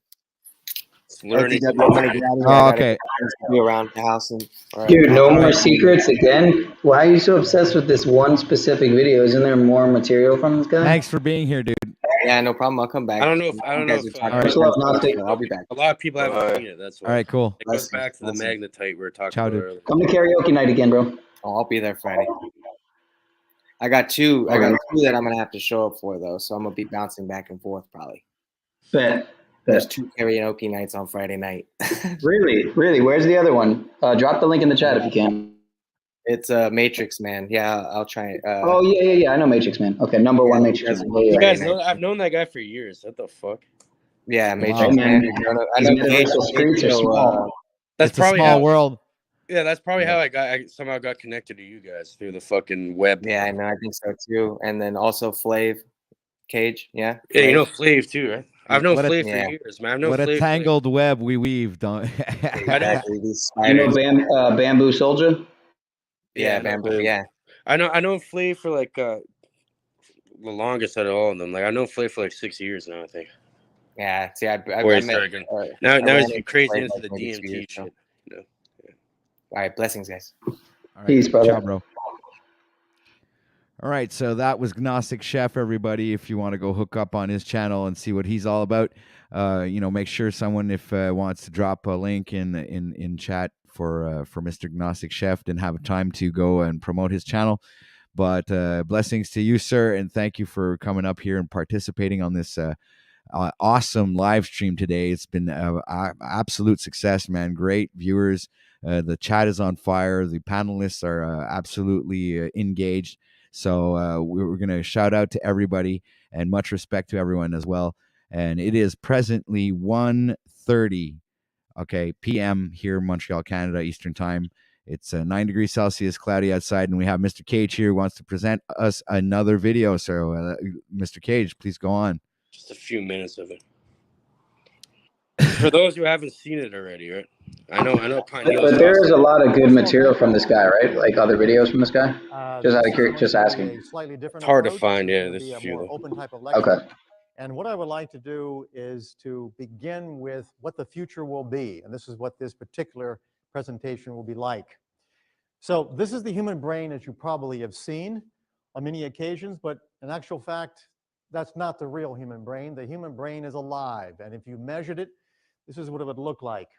It's learning. Oh, okay. Be around the house and. Dude, no more secrets again? Why are you so obsessed with this one specific video? Isn't there more material from this guy? Thanks for being here, dude. Yeah, no problem. I'll come back. I don't know if All a lot of people haven't seen it. That's why. All right, cool. It goes back to the magnetite we were talking about earlier. Come to karaoke night again, bro. Oh, I'll be there Friday. I got two that I'm gonna have to show up for though, so I'm gonna be bouncing back and forth probably. Bet. There's 2 karaoke nights on Friday night. Really? Where's the other one? Drop the link in the chat if you can. It's Matrix Man. Yeah, I'll try it. Oh yeah. I know Matrix Man. Okay, number one Matrix Man. You guys know I've known that guy for years. What the fuck? Yeah, Matrix Man. I know Universal streets are small. That's probably a small world. Yeah, that's probably how I somehow got connected to you guys through the fucking web. Yeah, I know. I think so too. And then also Flav Cage. Yeah. Yeah, you know Flav too, right? I've known Flav for years, man. What a tangled web we weave, don't? Exactly. You know Bamboo Soldier? Yeah, Bamboo. Yeah. I know Flav for like the longest out of all of them. Like I know Flav for like 6 years now, I think. Yeah. See, I met, now he's crazy into the DMT shit. You know? Yeah. All right, blessings, guys. All right, peace, brother. Ciao, bro. All right, so that was Gnostic Chef, everybody. If you want to go hook up on his channel and see what he's all about, make sure someone if wants to drop a link in chat for Mr. Gnostic Chef, didn't have time to go and promote his channel. But blessings to you, sir, and thank you for coming up here and participating on this awesome live stream today. It's been absolute success, man. Great viewers. The chat is on fire. The panelists are absolutely engaged. So we're going to shout out to everybody and much respect to everyone as well. And it is presently 1:30 p.m. here in Montreal, Canada, Eastern Time. It's 9 degrees Celsius, cloudy outside, and we have Mr. Cage here who wants to present us another video. So, Mr. Cage, please go on. Just a few minutes of it. For those who haven't seen it already, right? I know. PiNEAL. But there is a lot of good material from this guy, right? Like other videos from this guy. Just out of curiosity, just asking. It's hard to find. Yeah, there's a few. Open type of Okay. And what I would like to do is to begin with what the future will be, and this is what this particular presentation will be like. So this is the human brain, as you probably have seen on many occasions, but in actual fact, that's not the real human brain. The human brain is alive, and if you measured it, this is what it would look like.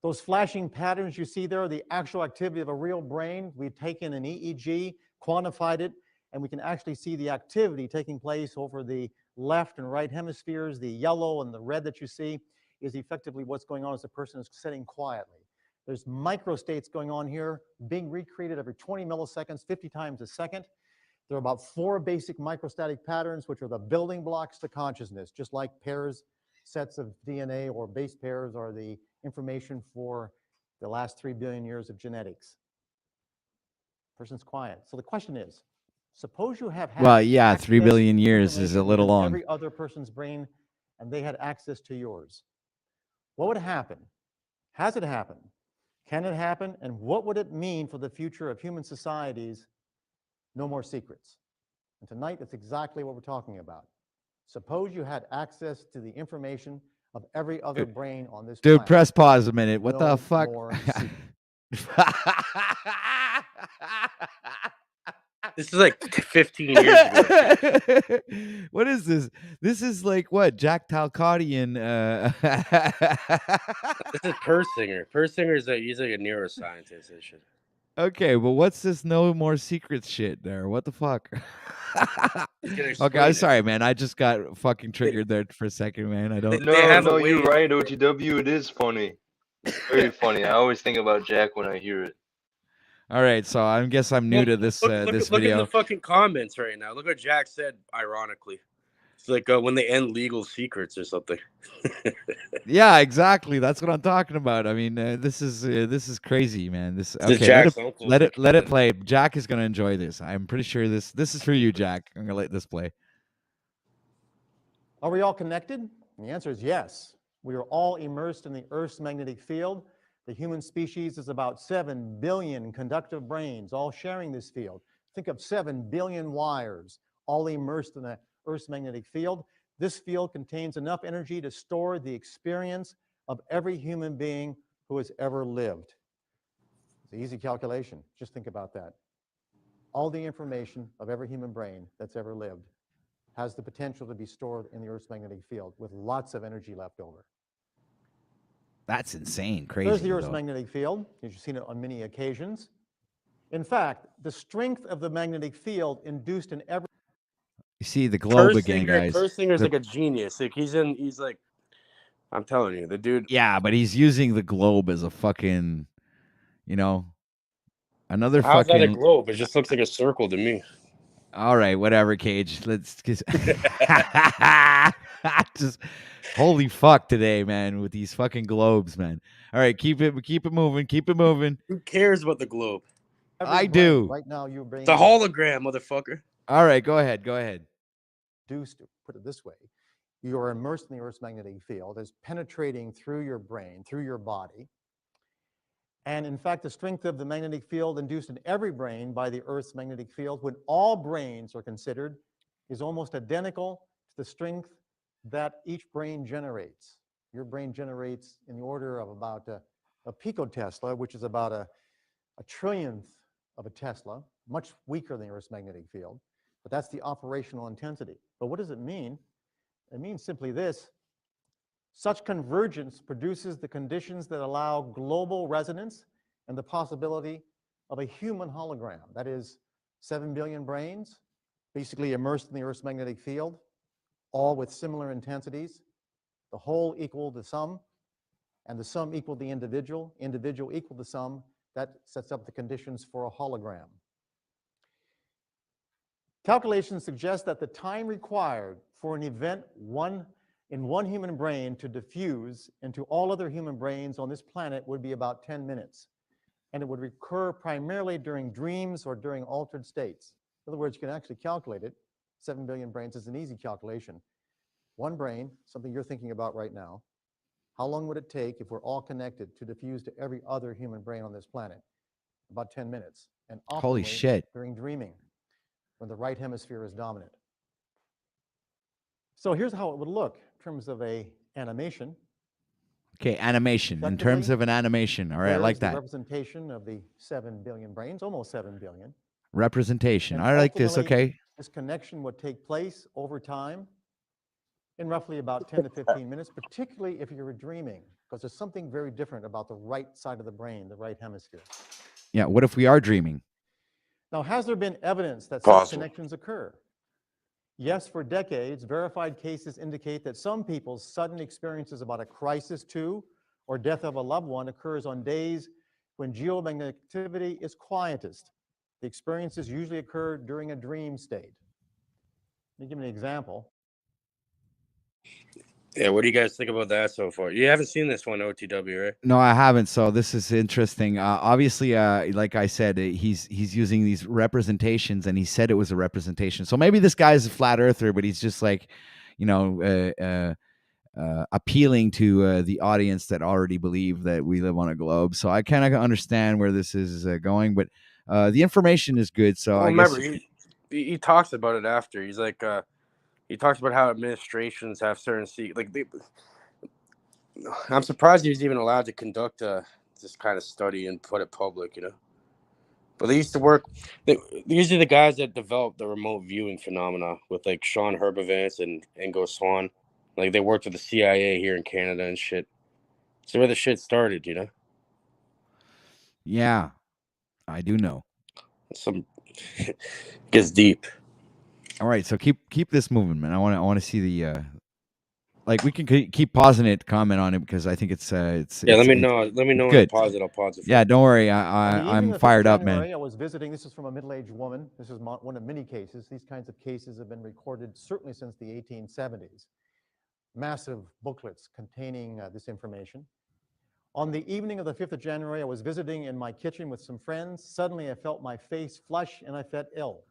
Those flashing patterns you see there are the actual activity of a real brain. We've taken an EEG, quantified it, and we can actually see the activity taking place over the left and right hemispheres. The yellow and the red that you see is effectively what's going on as the person is sitting quietly. There's microstates going on here, being recreated every 20 milliseconds, 50 times a second. There are about 4 basic microstatic patterns, which are the building blocks to consciousness, just like pairs, sets of DNA or base pairs are the information for the last 3 billion years of genetics. Person's quiet. So the question is, suppose you have had 3 billion years is a little long. Every other person's brain, and they had access to yours. What would happen? Has it happened? Can it happen? And what would it mean for the future of human societies? No more secrets. And tonight, that's exactly what we're talking about. Suppose you had access to the information of every other brain on this planet. Dude, press pause a minute. What the fuck? This is like 15 years ago. What is this? This is like what? Jack Talcottian. This is Persinger. Persinger he's like a neuroscientist and shit. Okay, but what's this no more secrets shit there? What the fuck? Okay, I'm sorry, man. I just got fucking triggered there for a second, man. I don't. No, you're right, OTW. It is funny. It's very funny. I always think about Jack when I hear it. All right, so I guess I'm new to this this video. Look at the fucking comments right now. Look what Jack said, ironically. It's like when they end legal secrets or something. Yeah, exactly. That's what I'm talking about. I mean, this is crazy, man. This The okay. Jack's uncle. Let it play. Jack is gonna enjoy this. I'm pretty sure this is for you, Jack. I'm gonna let this play. Are we all connected? And the answer is yes. We are all immersed in the Earth's magnetic field. The human species is about 7 billion conductive brains, all sharing this field. Think of 7 billion wires, all immersed in the Earth's magnetic field. This field contains enough energy to store the experience of every human being who has ever lived. It's an easy calculation. Just think about that. All the information of every human brain that's ever lived has the potential to be stored in the Earth's magnetic field with lots of energy left over. That's insane, crazy. There's the Earth's magnetic field. You've seen it on many occasions. In fact, the strength of the magnetic field induced in every... You see the globe again, Singer, guys. Singer's like a genius. Like he's like, I'm telling you, the dude. Yeah, but he's using the globe as a fucking, another How's fucking... that a globe? It just looks like a circle to me. All right, whatever, Cage. Let's just holy fuck today, man, with these fucking globes, man. All right, keep it moving. Who cares about the globe? I do. Right now, you're being... It's a hologram, motherfucker. All right, go ahead. To put it this way, you are immersed in the Earth's magnetic field. It's penetrating through your brain, through your body. And in fact, the strength of the magnetic field induced in every brain by the Earth's magnetic field, when all brains are considered, is almost identical to the strength that each brain generates. Your brain generates in the order of about a picotesla, which is about a trillionth of a Tesla, much weaker than the Earth's magnetic field. But that's the operational intensity. But what does it mean? It means simply this. Such convergence produces the conditions that allow global resonance and the possibility of a human hologram. That is 7 billion brains, basically immersed in the Earth's magnetic field, all with similar intensities, the whole equal the sum, and the sum equal the individual equal the sum. That sets up the conditions for a hologram. Calculations suggest that the time required for an event in one human brain to diffuse into all other human brains on this planet would be about 10 minutes. And it would recur primarily during dreams or during altered states. In other words, you can actually calculate it. 7 billion brains is an easy calculation. One brain, something you're thinking about right now, how long would it take if we're all connected to diffuse to every other human brain on this planet? About 10 minutes. And Holy shit. During dreaming, when the right hemisphere is dominant. So here's how it would look in terms of an animation. Okay, animation. In terms of an animation. All right, I like that. Representation of the 7 billion brains, almost 7 billion. Representation. I like this, okay. This connection would take place over time in roughly about 10 to 15 minutes, particularly if you were dreaming, because there's something very different about the right side of the brain, the right hemisphere. Yeah, what if we are dreaming? Now, has there been evidence that such connections occur? Yes, for decades, verified cases indicate that some people's sudden experiences about a crisis to or death of a loved one occurs on days when geomagnetic activity is quietest. The experiences usually occur during a dream state. Let me give you an example. Yeah, what do you guys think about that so far? You haven't seen this one, OTW, right? No, I haven't. So this is interesting. Obviously, like I said, he's using these representations, and he said it was a representation. So maybe this guy's a flat earther, but he's just like, appealing to the audience that already believe that we live on a globe. So I kind of understand where this is going, but the information is good. So I remember, guess he talks about it after. He's like, he talks about how administrations have certain I'm surprised he was even allowed to conduct this kind of study and put it public, But they used to work. These are the guys that developed the remote viewing phenomena with like Sean Herbovance and Ingo Swann. Like they worked with the CIA here in Canada and shit. So where the shit started, Yeah, I do know. Gets deep. All right, so keep this moving, man. I want to see the like we can keep pausing it to comment on it because I think it's Yeah, let me know. Let me know when to good. pause it. I'll pause it. Yeah, don't worry. On the evening I'm of fired 5th up, January, man. I was visiting. This is from a middle-aged woman. This is one of many cases. These kinds of cases have been recorded certainly since the 1870s. Massive booklets containing this information. On the evening of the 5th of January, I was visiting in my kitchen with some friends. Suddenly, I felt my face flush and I felt ill.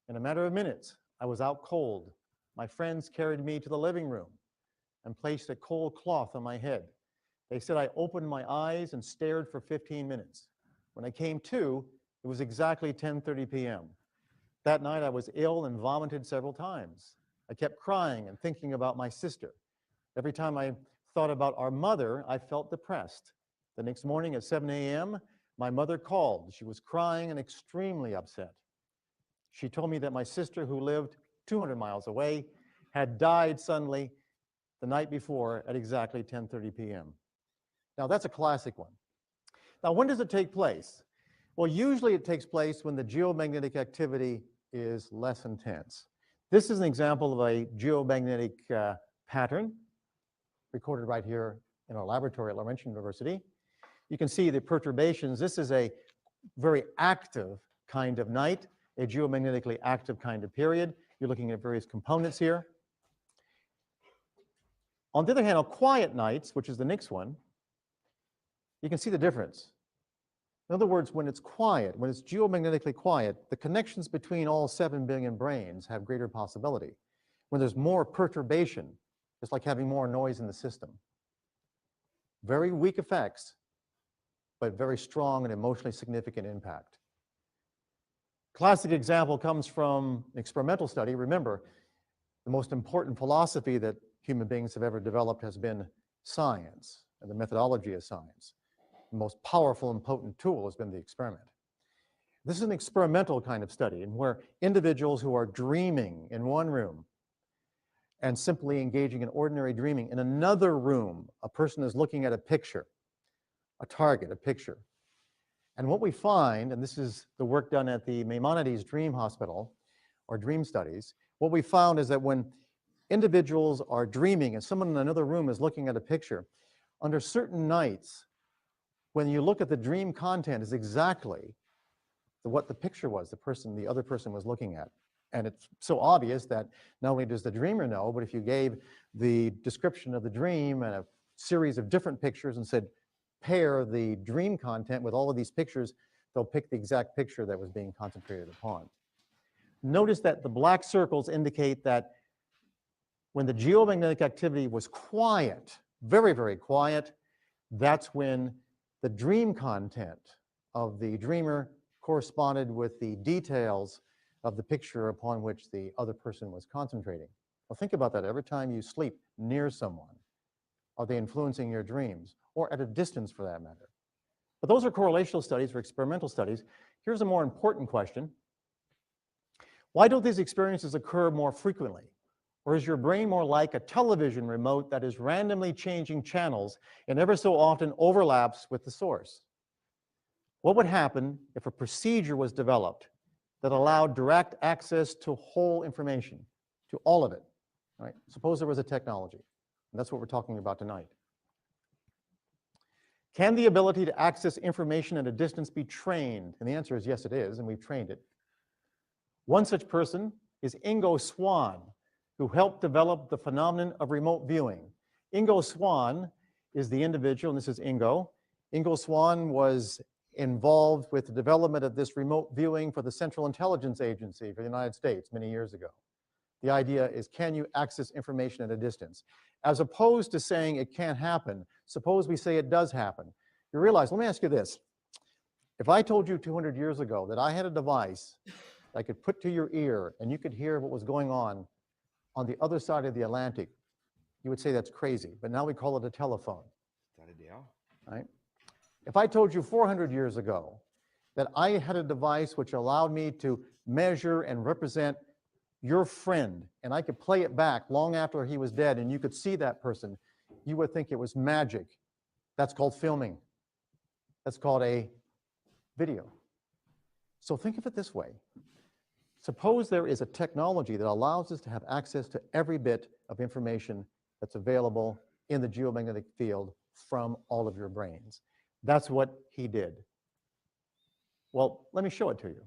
In a matter of minutes, I was out cold. My friends carried me to the living room and placed a cold cloth on my head. They said I opened my eyes and stared for 15 minutes. When I came to, it was exactly 10:30 p.m. That night, I was ill and vomited several times. I kept crying and thinking about my sister. Every time I thought about our mother, I felt depressed. The next morning at 7 a.m., my mother called. She was crying and extremely upset. She told me that my sister, who lived 200 miles away, had died suddenly the night before at exactly 10:30 p.m. Now, that's a classic one. Now, when does it take place? Well, usually it takes place when the geomagnetic activity is less intense. This is an example of a geomagnetic pattern recorded right here in our laboratory at Laurentian University. You can see the perturbations. This is a very active kind of night, a geomagnetically active kind of period. You're looking at various components here. On the other hand, on quiet nights, which is the next one, you can see the difference. In other words, when it's quiet, when it's geomagnetically quiet, the connections between all 7 billion brains have greater possibility. When there's more perturbation, it's like having more noise in the system. Very weak effects, but very strong and emotionally significant impact. Classic example comes from an experimental study. Remember, the most important philosophy that human beings have ever developed has been science and the methodology of science. The most powerful and potent tool has been the experiment. This is an experimental kind of study in where individuals who are dreaming in one room and simply engaging in ordinary dreaming in another room, a person is looking at a picture, a target, a picture. And what we find, and this is the work done at the Maimonides Dream Hospital, or dream studies, what we found is that when individuals are dreaming and someone in another room is looking at a picture, under certain nights, when you look at the dream content is exactly what the picture was, the other person was looking at. And it's so obvious that not only does the dreamer know, but if you gave the description of the dream and a series of different pictures and said, pair the dream content with all of these pictures, they'll pick the exact picture that was being concentrated upon. Notice that the black circles indicate that when the geomagnetic activity was quiet, very, very quiet, that's when the dream content of the dreamer corresponded with the details of the picture upon which the other person was concentrating. Well, think about that. Every time you sleep near someone, are they influencing your dreams? Or at a distance, for that matter? But those are correlational studies or experimental studies. Here's a more important question. Why don't these experiences occur more frequently? Or is your brain more like a television remote that is randomly changing channels and ever so often overlaps with the source? What would happen if a procedure was developed that allowed direct access to whole information, to all of it? Right? Suppose there was a technology, and that's what we're talking about tonight. Can the ability to access information at a distance be trained? And the answer is yes, it is, and we've trained it. One such person is Ingo Swann, who helped develop the phenomenon of remote viewing. Ingo Swann is the individual, and this is Ingo. Ingo Swann was involved with the development of this remote viewing for the Central Intelligence Agency for the United States many years ago. The idea is, can you access information at a distance? As opposed to saying it can't happen, suppose we say it does happen. You realize, let me ask you this. If I told you 200 years ago that I had a device I could put to your ear and you could hear what was going on the other side of the Atlantic, you would say that's crazy. But now we call it a telephone. Right? If I told you 400 years ago that I had a device which allowed me to measure and represent your friend, and I could play it back long after he was dead, and you could see that person, you would think it was magic. That's called filming. That's called a video. So think of it this way. Suppose there is a technology that allows us to have access to every bit of information that's available in the geomagnetic field from all of your brains. That's what he did. Well, let me show it to you.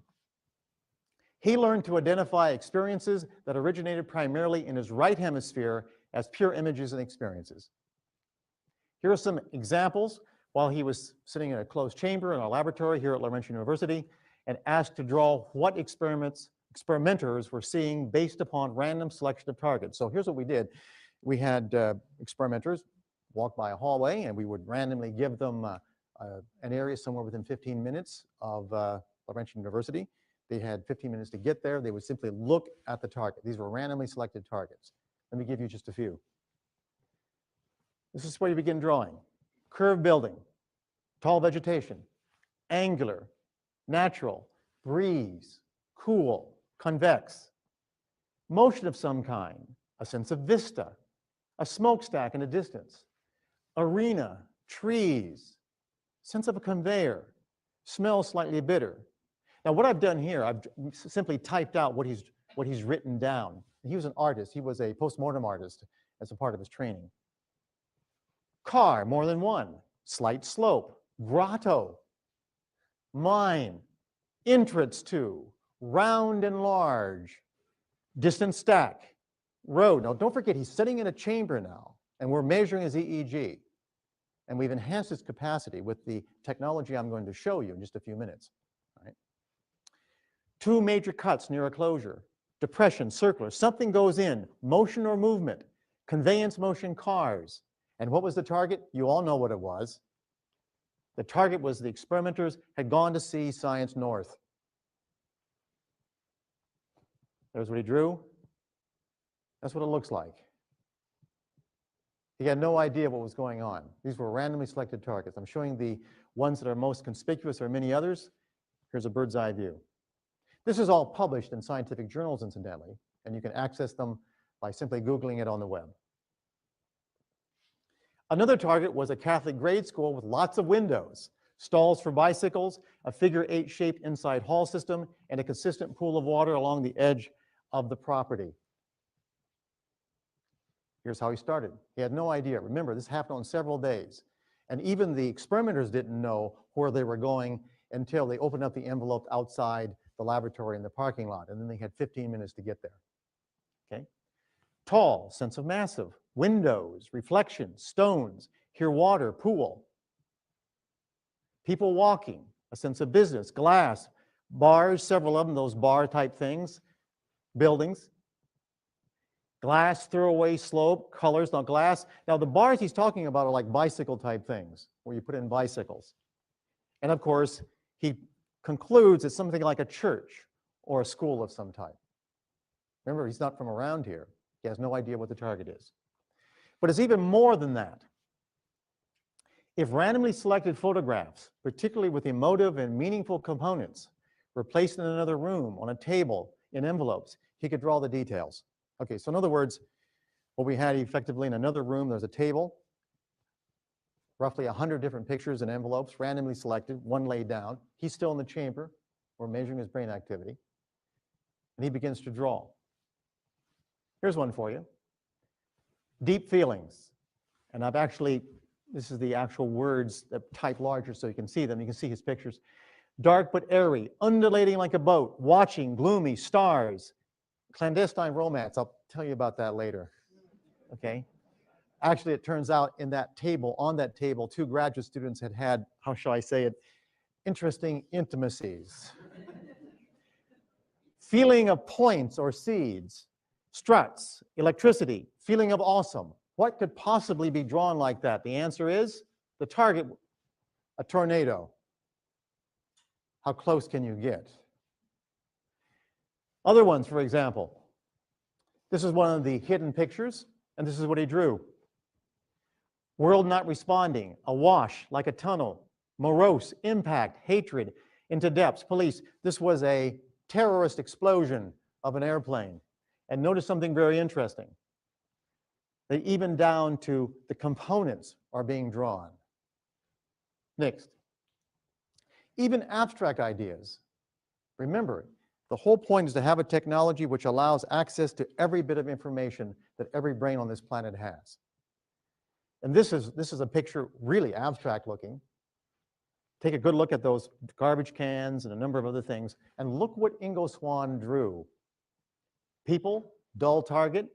He learned to identify experiences that originated primarily in his right hemisphere as pure images and experiences. Here are some examples while he was sitting in a closed chamber in a laboratory here at Laurentian University and asked to draw what experimenters were seeing based upon random selection of targets. So here's what we did. We had experimenters walk by a hallway, and we would randomly give them an area somewhere within 15 minutes of Laurentian University. They had 15 minutes to get there. They would simply look at the target. These were randomly selected targets. Let me give you just a few. This is where you begin drawing. Curved building, tall vegetation, angular, natural, breeze, cool, convex, motion of some kind, a sense of vista, a smokestack in the distance, arena, trees, sense of a conveyor, smell slightly bitter. Now, what I've done here, I've simply typed out what he's written down. He was an artist. He was a postmortem artist as a part of his training. Car, more than one. Slight slope. Grotto. Mine. Entrance to. Round and large. Distant stack. Road. Now, don't forget, he's sitting in a chamber now, and we're measuring his EEG. And we've enhanced its capacity with the technology I'm going to show you in just a few minutes. Right? Two major cuts near a closure. Depression, circular. Something goes in. Motion or movement. Conveyance motion, cars. And what was the target? You all know what it was. The target was the experimenters had gone to see Science North. There's what he drew. That's what it looks like. He had no idea what was going on. These were randomly selected targets. I'm showing the ones that are most conspicuous. There are many others. Here's a bird's eye view. This is all published in scientific journals, incidentally, and you can access them by simply Googling it on the web. Another target was a Catholic grade school with lots of windows, stalls for bicycles, a figure-8 shaped inside hall system, and a consistent pool of water along the edge of the property. Here's how he started. He had no idea. Remember, this happened on several days. And even the experimenters didn't know where they were going until they opened up the envelope outside the laboratory in the parking lot. And then they had 15 minutes to get there. Okay? Tall, sense of massive. Windows, reflections, stones, hear water, pool. People walking, a sense of business, glass, bars, several of them, those bar type things, buildings. Glass, throwaway slope, colors, now glass. Now the bars he's talking about are like bicycle type things, where you put in bicycles. And of course, he concludes it's something like a church or a school of some type. Remember, he's not from around here. He has no idea what the target is. But it's even more than that. If randomly selected photographs, particularly with emotive and meaningful components, were placed in another room, on a table, in envelopes, he could draw the details. Okay, so in other words, what we had effectively in another room, there's a table, roughly 100 different pictures and envelopes, randomly selected, one laid down. He's still in the chamber. We're measuring his brain activity. And he begins to draw. Here's one for you. Deep feelings. And I've actually, this is the actual words that type larger so you can see them. You can see his pictures. Dark but airy, undulating like a boat, watching, gloomy, stars, clandestine romance. I'll tell you about that later. Okay? Actually, it turns out in that table, on that table, two graduate students had, how shall I say it, interesting intimacies. Feeling of points or seeds, struts, electricity, feeling of awesome. What could possibly be drawn like that? The answer is the target, a tornado. How close can you get? Other ones, for example. This is one of the hidden pictures, and this is what he drew. World not responding, awash like a tunnel, morose, impact, hatred, into depths, police. This was a terrorist explosion of an airplane. And notice something very interesting. They even down to the components are being drawn. Next. Even abstract ideas. Remember, the whole point is to have a technology which allows access to every bit of information that every brain on this planet has. And this is a picture really abstract looking. Take a good look at those garbage cans and a number of other things, and look what Ingo Swann drew. People, dull target,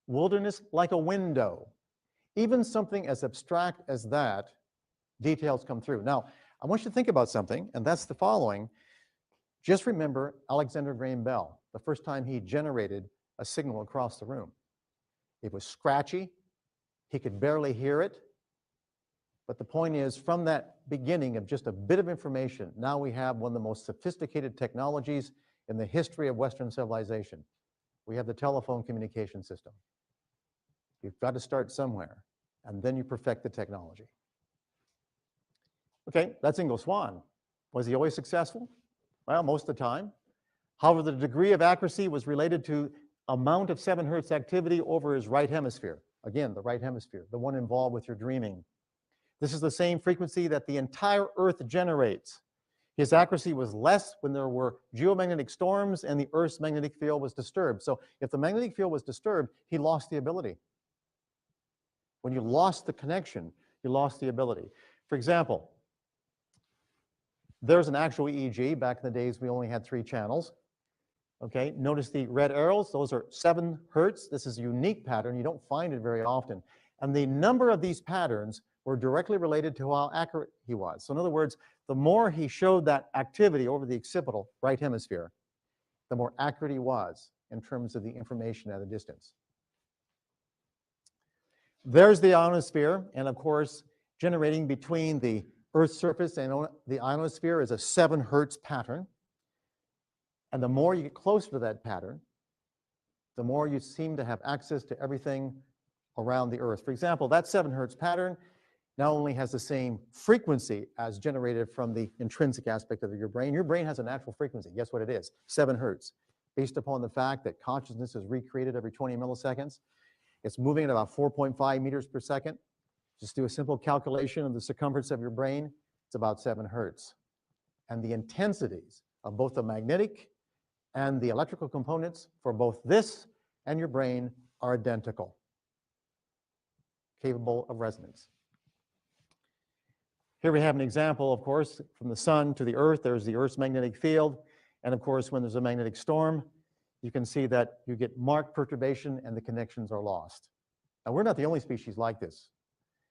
wilderness like a window. Even something as abstract as that, details come through. Now, I want you to think about something, and that's the following. Just remember Alexander Graham Bell, the first time he generated a signal across the room. It was scratchy. He could barely hear it. But the point is, from that beginning of just a bit of information, now we have one of the most sophisticated technologies in the history of Western civilization. We have the telephone communication system. You've got to start somewhere, and then you perfect the technology. Okay, that's Ingo Swann. Was he always successful? Well, most of the time. However, the degree of accuracy was related to amount of 7 Hertz activity over his right hemisphere. Again, the right hemisphere, the one involved with your dreaming. This is the same frequency that the entire Earth generates. His accuracy was less when there were geomagnetic storms and the Earth's magnetic field was disturbed. So if the magnetic field was disturbed, he lost the ability. When you lost the connection, you lost the ability. For example, there's an actual EEG. Back in the days, we only had 3 channels. Okay, notice the red arrows. Those are 7 Hertz. This is a unique pattern. You don't find it very often. And the number of these patterns were directly related to how accurate he was. So in other words, the more he showed that activity over the occipital right hemisphere, the more accurate he was in terms of the information at a distance. There's the ionosphere, and of course, generating between the Earth's surface and the ionosphere is a 7 Hertz pattern. And the more you get closer to that pattern, the more you seem to have access to everything around the Earth. For example, that 7 Hertz pattern not only has the same frequency as generated from the intrinsic aspect of your brain. Your brain has a natural frequency. Guess what it is? 7 Hertz. Based upon the fact that consciousness is recreated every 20 milliseconds, it's moving at about 4.5 meters per second. Just do a simple calculation of the circumference of your brain. It's about 7 Hertz. And the intensities of both the magnetic and the electrical components for both this and your brain are identical, capable of resonance. Here we have an example, of course, from the sun to the Earth. There's the Earth's magnetic field. And of course, when there's a magnetic storm, you can see that you get marked perturbation and the connections are lost. Now, we're not the only species like this.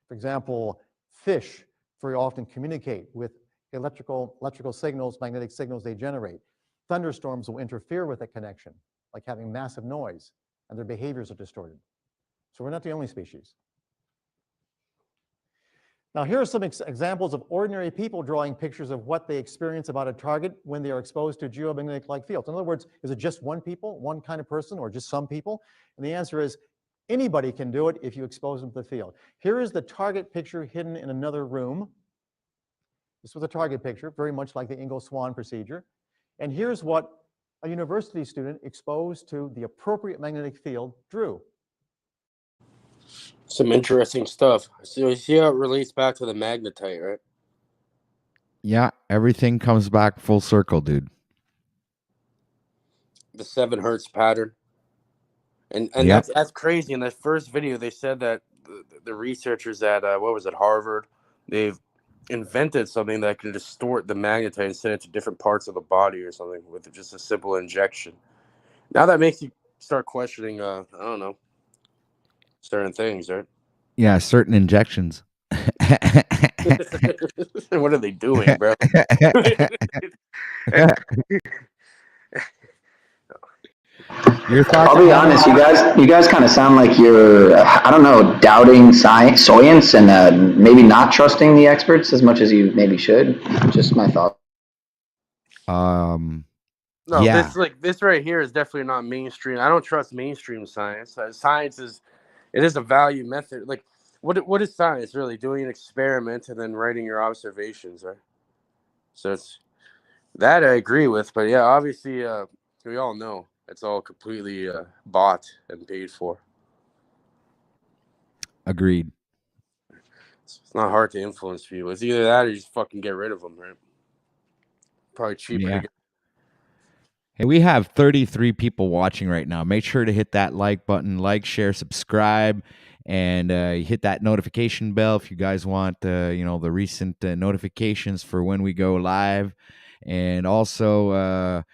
For example, fish very often communicate with electrical signals, magnetic signals they generate. Thunderstorms will interfere with that connection, like having massive noise, and their behaviors are distorted. So we're not the only species. Now, here are some examples of ordinary people drawing pictures of what they experience about a target when they are exposed to geomagnetic-like fields. In other words, is it just one kind of person, or just some people? And the answer is anybody can do it if you expose them to the field. Here is the target picture hidden in another room. This was a target picture, very much like the Ingo Swann procedure. And here's what a university student exposed to the appropriate magnetic field drew. Some interesting stuff. So you see how it relates back to the magnetite, right? Yeah, everything comes back full circle, dude. The 7 Hertz pattern. And Yep. that's crazy. In that first video, they said that the researchers at, Harvard, they've invented something that can distort the magnetite and send it to different parts of the body or something with just a simple injection. Now that makes you start questioning, I don't know, certain things, right? Yeah, certain injections. What are they doing, bro? I'll be honest, you guys kind of sound like you're, I don't know, doubting science and maybe not trusting the experts as much as you maybe should. Just my thought. No, yeah. this right here is definitely not mainstream. I don't trust mainstream science. Science is a value method. Like, what is science really? Doing an experiment and then writing your observations, right? So it's that I agree with, but yeah, obviously, we all know it's all completely bought and paid for. Agreed. It's not hard to influence people. It's either that or you just fucking get rid of them, right? Probably cheaper to get. Hey, we have 33 people watching right now. Make sure to hit that like button, like, share, subscribe, and hit that notification bell if you guys want, the recent notifications for when we go live. And also,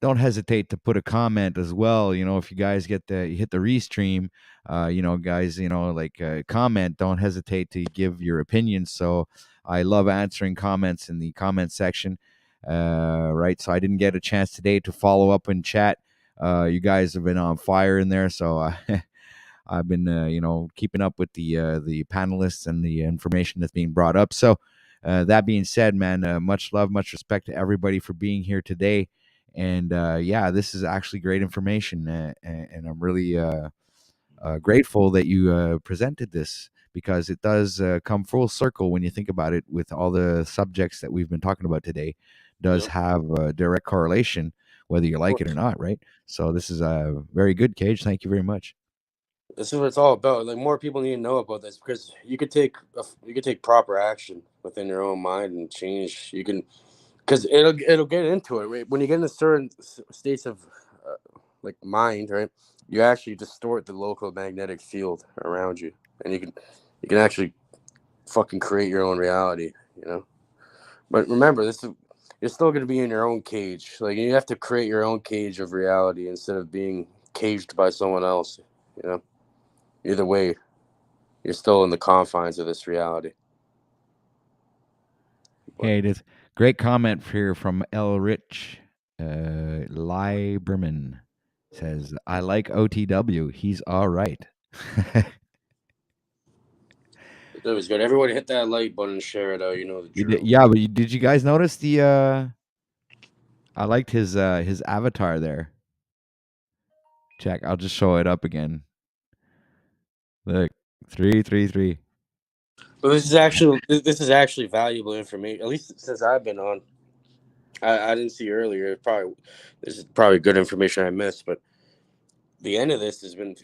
don't hesitate to put a comment as well. If you guys hit the restream, guys, comment. Don't hesitate to give your opinions. So I love answering comments in the comment section. Right. So I didn't get a chance today to follow up in chat. You guys have been on fire in there. So I've been, keeping up with the panelists and the information that's being brought up. So that being said, man, much love, much respect to everybody for being here today. And this is actually great information, and I'm really grateful that you presented this, because it does come full circle when you think about it, with all the subjects that we've been talking about today. Does have a direct correlation, whether you like it or not, right? So this is very good, Cage. Thank you very much. This is what it's all about. Like, more people need to know about this, because you could take proper action within your own mind and change. You can, because it'll get into it, right? When you get into certain states of like mind, right, you actually distort the local magnetic field around you, and you can actually fucking create your own reality, But remember, you're still going to be in your own cage. Like, you have to create your own cage of reality instead of being caged by someone else. Either way, you're still in the confines of this reality. Hey, this great comment here from L. Rich. Lieberman says, I like OTW. He's all right. It was good. Everybody hit that like button and share it out. The drill. Yeah, but did you guys notice I liked his avatar there. Check. I'll just show it up again. Look, 333. But this is actually valuable information. At least since I've been on, I didn't see earlier. This is probably good information I missed. But the end of this has been.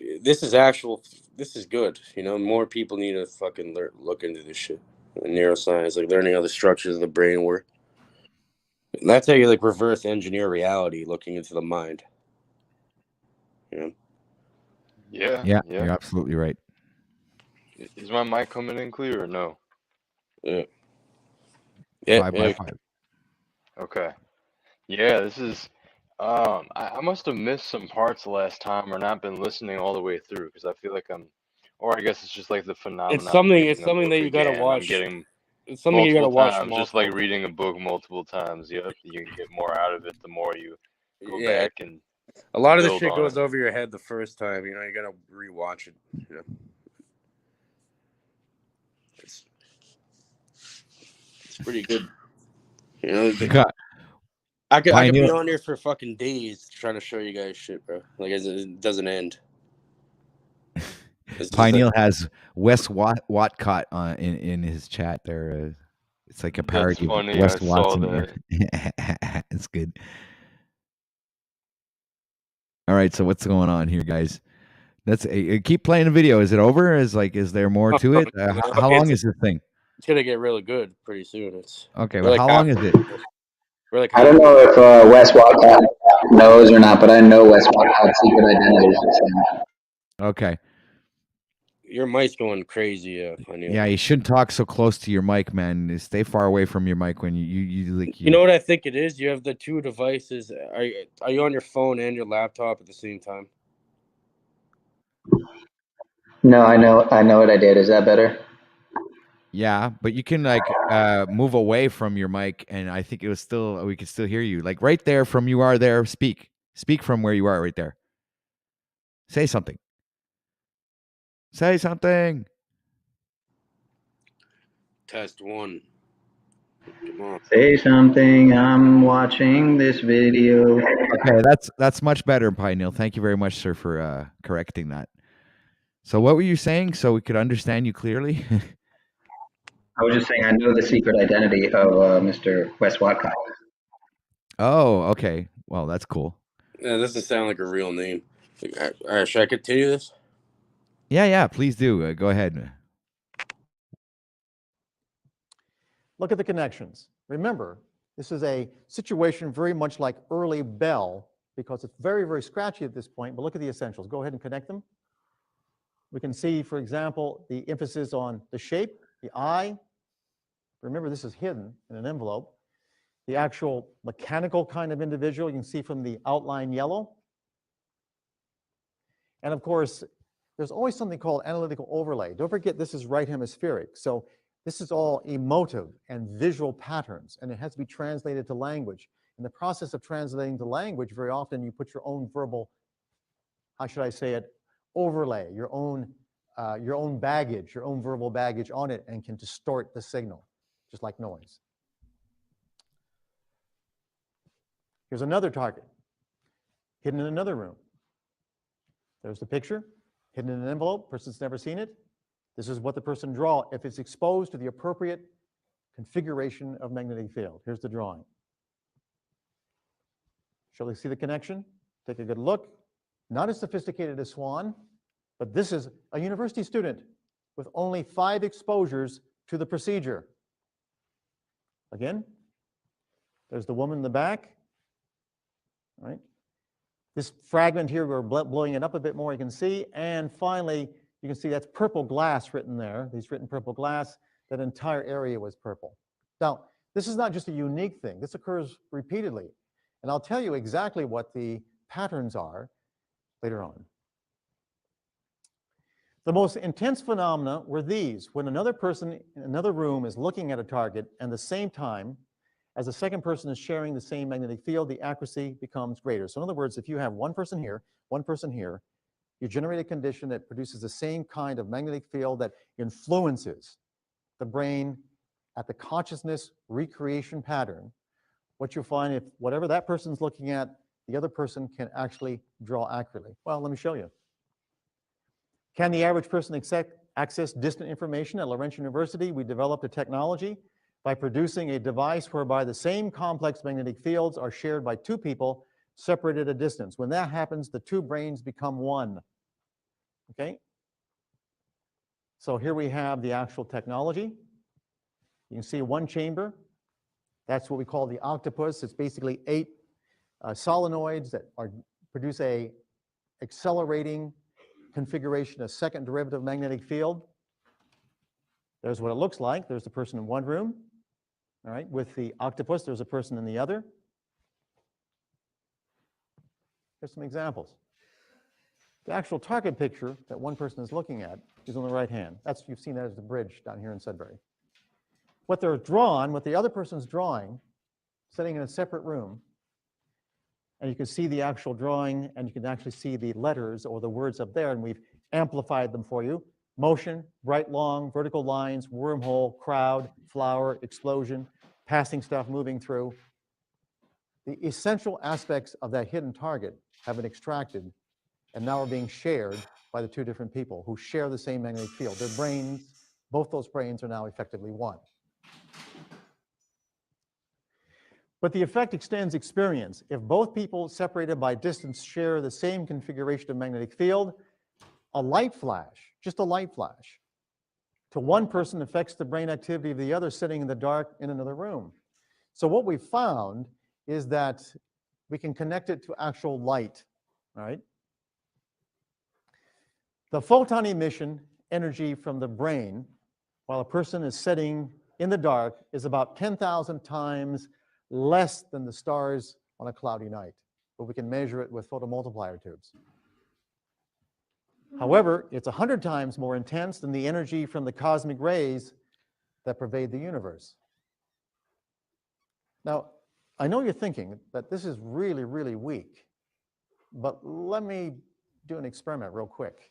This is good. More people need to fucking look into this shit. Neuroscience, like learning how the structures of the brain work. And that's how you reverse engineer reality, looking into the mind. Yeah. You're absolutely right. Is my mic coming in clear or no? Yeah. 5x5. Okay. Yeah, this is. I must have missed some parts last time, or not been listening all the way through, because I feel like or I guess it's just like the phenomenon. It's something that you gotta watch. I'm getting it's something you gotta watch times, just like reading a book multiple times. Yep, you can get more out of it the more you go back, and a lot of the shit goes over your head the first time. You gotta rewatch it. It's pretty good. I could be on here for fucking days trying to show you guys shit, bro. Like, it doesn't end. PiNEAL has Wes Watcott in his chat there. It's like a parody of Wes Watson. It's good. All right, so what's going on here, guys? Let's keep playing the video. Is it over? Is there more to it? How long is this thing? It's gonna get really good pretty soon. Okay, well, how long is it? I don't know if Wes Watcott knows or not, but I know Wes Watcott's secret identity. Okay. Your mic's going crazy. Yeah, you shouldn't talk so close to your mic, man. Stay far away from your mic when you like. You know what I think it is? You have the two devices. Are you on your phone and your laptop at the same time? No, I know what I did. Is that better? Yeah, but you can move away from your mic, and I think we can still hear you. Like right there from you are there. Speak from where you are right there. Say something. Say something. Test 1. Come on. Say something. I'm watching this video. Okay, that's much better, PiNEAL. Thank you very much, sir, for correcting that. So what were you saying so we could understand you clearly? I was just saying I know the secret identity of Mr. Wes Watcott. Oh, okay. Well, that's cool. Yeah, this doesn't sound like a real name. All right, should I continue this? Yeah, please do. Go ahead. Look at the connections. Remember, this is a situation very much like early Bell, because it's very, very scratchy at this point, but look at the essentials. Go ahead and connect them. We can see, for example, the emphasis on the shape, the eye. Remember, this is hidden in an envelope. The actual mechanical kind of individual, you can see from the outline yellow. And of course, there's always something called analytical overlay. Don't forget, this is right hemispheric. So this is all emotive and visual patterns, and it has to be translated to language. In the process of translating to language, very often you put your own verbal, how should I say it, overlay, your own baggage, your own verbal baggage on it, and can distort the signal, just like noise. Here's another target, hidden in another room. There's the picture, hidden in an envelope, person's never seen it. This is what the person draw if it's exposed to the appropriate configuration of magnetic field. Here's the drawing. Shall we see the connection? Take a good look. Not as sophisticated as Swan, but this is a university student with only 5 exposures to the procedure. Again, there's the woman in the back. All right. This fragment here, we're blowing it up a bit more, you can see. And finally, you can see that's purple glass written there. He's written purple glass. That entire area was purple. Now, this is not just a unique thing. This occurs repeatedly. And I'll tell you exactly what the patterns are later on. The most intense phenomena were these: when another person in another room is looking at a target and the same time as the second person is sharing the same magnetic field, the accuracy becomes greater. So in other words, if you have one person here, you generate a condition that produces the same kind of magnetic field that influences the brain at the consciousness recreation pattern. What you'll find, if whatever that person's looking at, the other person can actually draw accurately. Well, let me show you. Can the average person access distant information? At Laurentian University, we developed a technology by producing a device whereby the same complex magnetic fields are shared by 2 people separated at a distance. When that happens, the 2 brains become one. Okay? So here we have the actual technology. You can see one chamber. That's what we call the octopus. It's basically 8 solenoids that produce a accelerating configuration, a second derivative magnetic field. There's what it looks like. There's the person in one room. All right, with the octopus, there's a person in the other. Here's some examples. The actual target picture that one person is looking at is on the right hand. You've seen that as the bridge down here in Sudbury. What they're drawn, what the other person's drawing, sitting in a separate room, and you can see the actual drawing, and you can actually see the letters or the words up there, and we've amplified them for you. Motion, bright long, vertical lines, wormhole, crowd, flower, explosion, passing stuff moving through. The essential aspects of that hidden target have been extracted and now are being shared by the 2 different people who share the same magnetic field. Their brains, both those brains are now effectively one. But the effect extends experience. If both people separated by distance share the same configuration of magnetic field, a light flash, just a light flash, to one person affects the brain activity of the other sitting in the dark in another room. So what we've found is that we can connect it to actual light, right? The photon emission energy from the brain while a person is sitting in the dark is about 10,000 times less than the stars on a cloudy night, but we can measure it with photomultiplier tubes. However, it's 100 times more intense than the energy from the cosmic rays that pervade the universe. Now, I know you're thinking that this is really, really weak, but let me do an experiment real quick,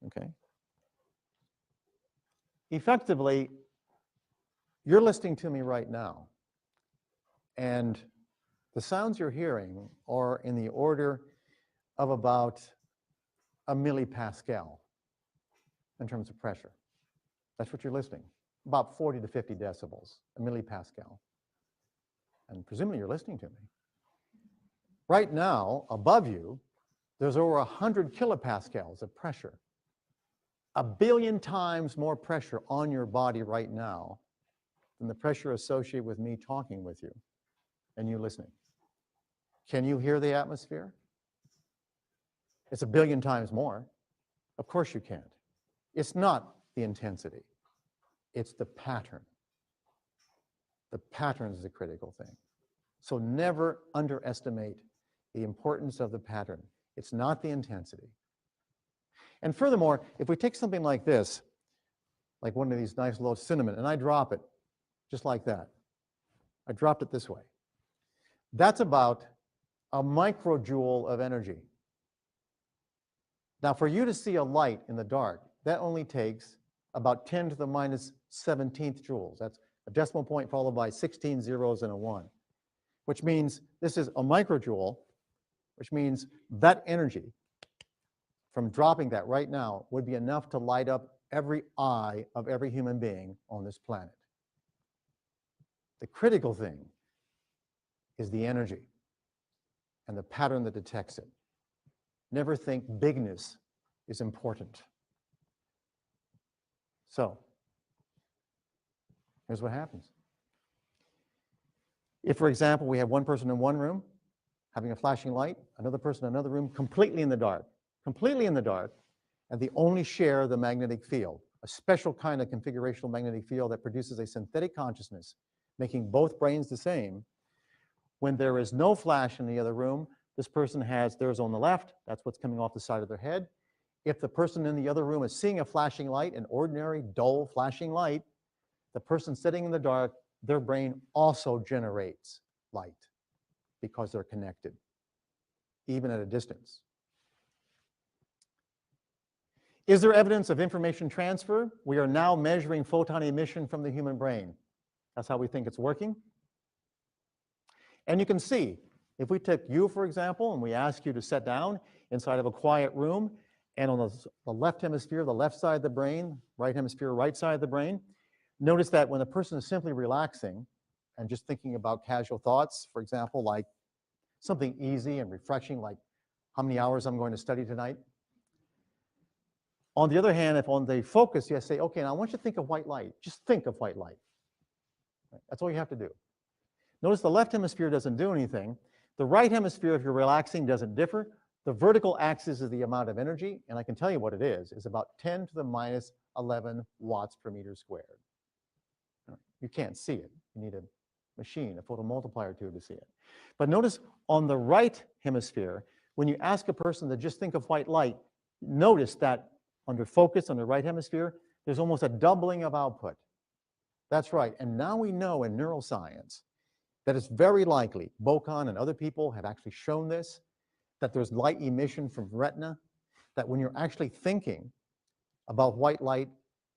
okay? Effectively, you're listening to me right now, and the sounds you're hearing are in the order of about a millipascal in terms of pressure. That's what you're listening. About 40 to 50 decibels, a millipascal. And presumably you're listening to me. Right now, above you, there's over 100 kilopascals of pressure. 1 billion times more pressure on your body right now than the pressure associated with me talking with you and you listening. Can you hear the atmosphere? It's 1 billion times more. Of course you can't. It's not the intensity. It's the pattern. The pattern is the critical thing. So never underestimate the importance of the pattern. It's not the intensity. And furthermore, if we take something like this, like one of these nice little cinnamon, and I drop it just like that. I dropped it this way. That's about a microjoule of energy. Now, for you to see a light in the dark, that only takes about 10 to the minus 17th joules. That's a decimal point followed by 16 zeros and a 1, which means this is a microjoule, which means that energy from dropping that right now would be enough to light up every eye of every human being on this planet. The critical thing is the energy and the pattern that detects it. Never think bigness is important. So, here's what happens. If, for example, we have one person in one room having a flashing light, another person in another room completely in the dark, and they only share the magnetic field, a special kind of configurational magnetic field that produces a synthetic consciousness, making both brains the same. When there is no flash in the other room, this person has theirs on the left, that's what's coming off the side of their head. If the person in the other room is seeing a flashing light, an ordinary, dull, flashing light, the person sitting in the dark, their brain also generates light because they're connected, even at a distance. Is there evidence of information transfer? We are now measuring photon emission from the human brain. That's how we think it's working. And you can see, if we took you, for example, and we ask you to sit down inside of a quiet room, and on the left hemisphere, the left side of the brain, right hemisphere, right side of the brain, notice that when a person is simply relaxing and just thinking about casual thoughts, for example, like something easy and refreshing, like how many hours I'm going to study tonight. On the other hand, if on the focus, you say, okay, now I want you to think of white light. Just think of white light. That's all you have to do. Notice the left hemisphere doesn't do anything. The right hemisphere, if you're relaxing, doesn't differ. The vertical axis is the amount of energy, and I can tell you what it is about 10 to the minus 11 watts per meter squared. You can't see it. You need a machine, a photomultiplier tube to see it. But notice on the right hemisphere, when you ask a person to just think of white light, notice that under focus on the right hemisphere, there's almost a doubling of output. That's right. And now we know in neuroscience that it's very likely, Bocan and other people have actually shown this, that there's light emission from retina, that when you're actually thinking about white light,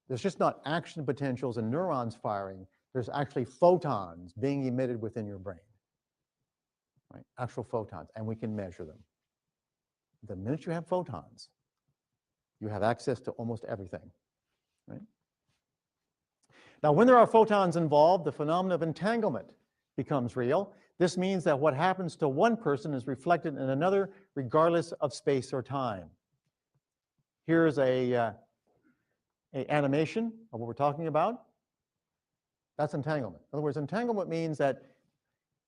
there's just not action potentials and neurons firing, there's actually photons being emitted within your brain, right? Actual photons, and we can measure them. The minute you have photons, you have access to almost everything, right? Now, when there are photons involved, the phenomenon of entanglement becomes real. This means that what happens to one person is reflected in another, regardless of space or time. Here's a animation of what we're talking about. That's entanglement. In other words, entanglement means that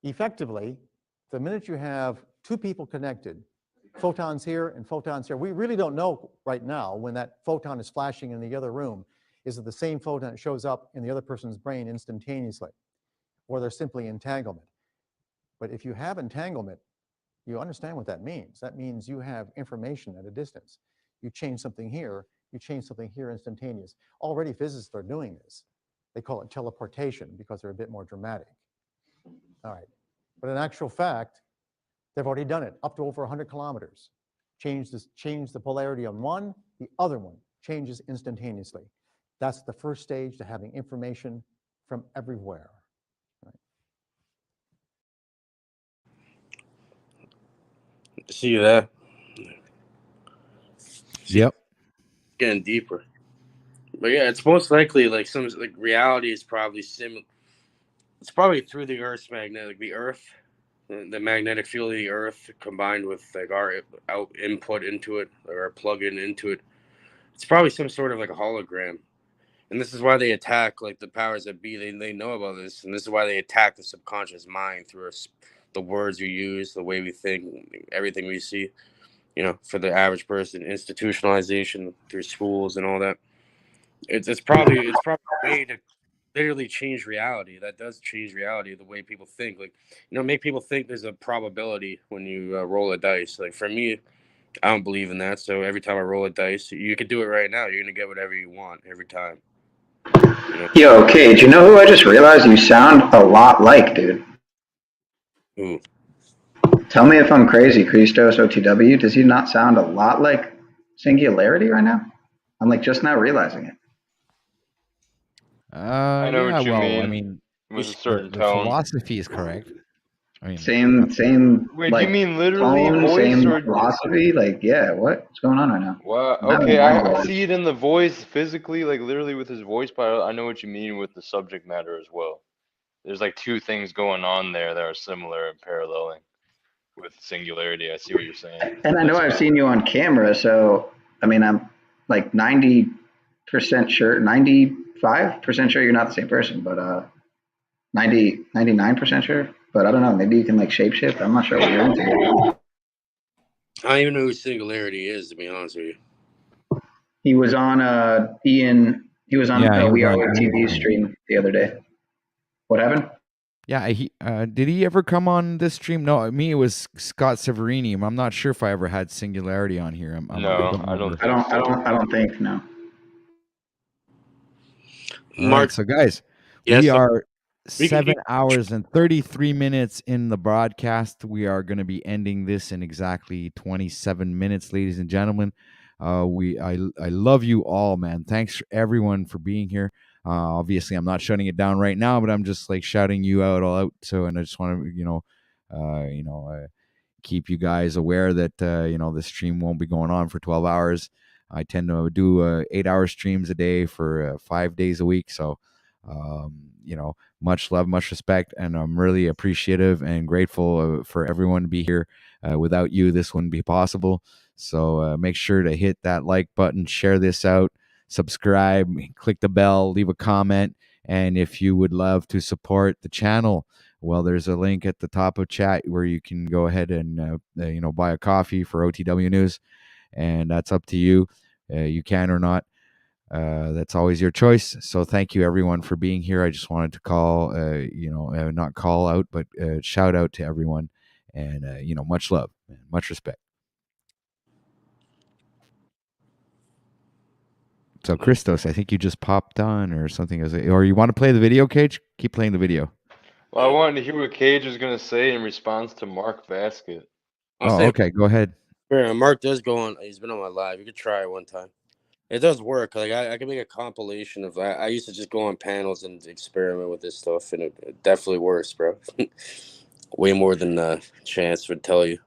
effectively, the minute you have two people connected, photons here and photons here, we really don't know right now when that photon is flashing in the other room, is it the same photon that shows up in the other person's brain instantaneously, or they're simply entanglement. But if you have entanglement, you understand what that means. That means you have information at a distance. You change something here, you change something here instantaneous. Already physicists are doing this. They call it teleportation because they're a bit more dramatic. All right. But in actual fact, they've already done it up to over 100 kilometers. Change the polarity on one, the other one changes instantaneously. That's the first stage to having information from everywhere. See that? Yep. Getting deeper. But yeah, it's most likely like some like reality is probably similar. It's probably through the Earth's the magnetic field of the Earth combined with like our input into it, or our plug-in into it. It's probably some sort of like a hologram. And this is why they attack like the powers that be. They know about this, and this is why they attack the subconscious mind through the words we use, the way we think, everything we see. for the average person, institutionalization through schools and all that. It's probably a way to literally change reality. That does change reality, the way people think. Like, make people think there's a probability when you roll a dice. Like for me, I don't believe in that. So every time I roll a dice, you could do it right now. You're gonna get whatever you want every time. Yo, Cage, you know who I just realized you sound a lot like, dude? Who? Tell me if I'm crazy, Christos OTW. Does he not sound a lot like Singularity right now? I'm like just now realizing it. I know what you mean. I mean, with a certain the tone. philosophy is correct. I mean, Same. Wait, like, do you mean literally tone, voice same or? philosophy? Like, yeah, what's going on right now? Well, I'm having okay, mind I blowing. see it in the voice physically, like literally with his voice, but I know what you mean with the subject matter as well. There's like two things going on there that are similar and paralleling with Singularity. I see what you're saying. And I know I've seen you on camera, so I mean, I'm like 90% sure, 95% sure you're not the same person, but 99% sure. But I don't know, maybe you can like shapeshift. I'm not sure what you're into. I don't even know who Singularity is, to be honest with you. He was on Ian. He was on We Are What TV Ian's stream the other day. What happened? Yeah, he did he ever come on this stream? No, me it was Scott Severini. I'm not sure if I ever had Singularity on here. No, I don't think so. I don't think no. All right, so guys, Yes, we sir. are 7 hours and 33 minutes in the broadcast. We are going to be ending this in exactly 27 minutes, ladies and gentlemen. I love you all, man. Thanks everyone for being here. Obviously, I'm not shutting it down right now, but I'm just like shouting you out all out. So, and I just want to, keep you guys aware that the stream won't be going on for 12 hours. I tend to do 8-hour streams a day for 5 days a week. So, much love, much respect, and I'm really appreciative and grateful for everyone to be here. Without you, this wouldn't be possible. So make sure to hit that like button, share this out, subscribe, click the bell, leave a comment, and if you would love to support the channel, well, there's a link at the top of chat where you can go ahead and buy a coffee for OTW News, and that's up to you. You can or not. That's always your choice. So thank you everyone for being here. I just wanted to call, not call out, but shout out to everyone, and much love, and much respect. So Christos, I think you just popped on or something, or you want to play the video, Cage? Keep playing the video. Well, I wanted to hear what Cage was going to say in response to Mark Basket. Okay, go ahead. Yeah, Mark does go on. He's been on my live. You could try it one time. It does work. Like I can make a compilation of. I used to just go on panels and experiment with this stuff, and it definitely works, bro. Way more than Chance would tell you.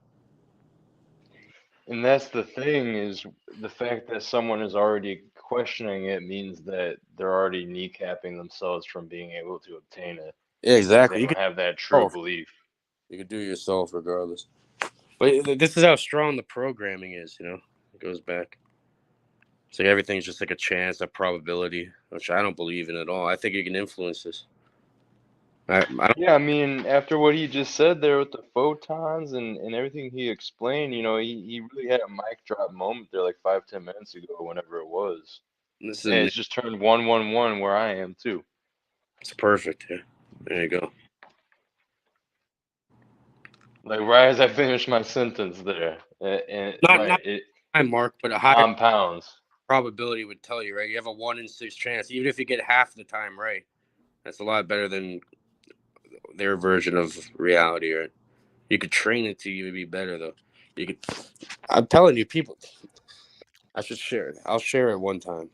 And that's the thing, is the fact that someone is already questioning it means that they're already kneecapping themselves from being able to obtain it. Yeah, exactly. They don't have that true belief. You can do it yourself regardless. But this is how strong the programming is, It goes back. It's like everything's just like a chance, a probability, which I don't believe in at all. I think you can influence this. Yeah, I mean, after what he just said there with the photons and everything he explained, he really had a mic drop moment there like 5-10 minutes ago, whenever it was. And it's just turned 111 where I am too. It's perfect. Yeah. There you go. Like right as I finished my sentence there, and not high mark, but a high compounds probability would tell you, right? You have a 1 in 6 chance, even if you get half the time right. That's a lot better than their version of reality, right? You could train it to even be better, though. I'm telling you, people. I should share it. I'll share it one time.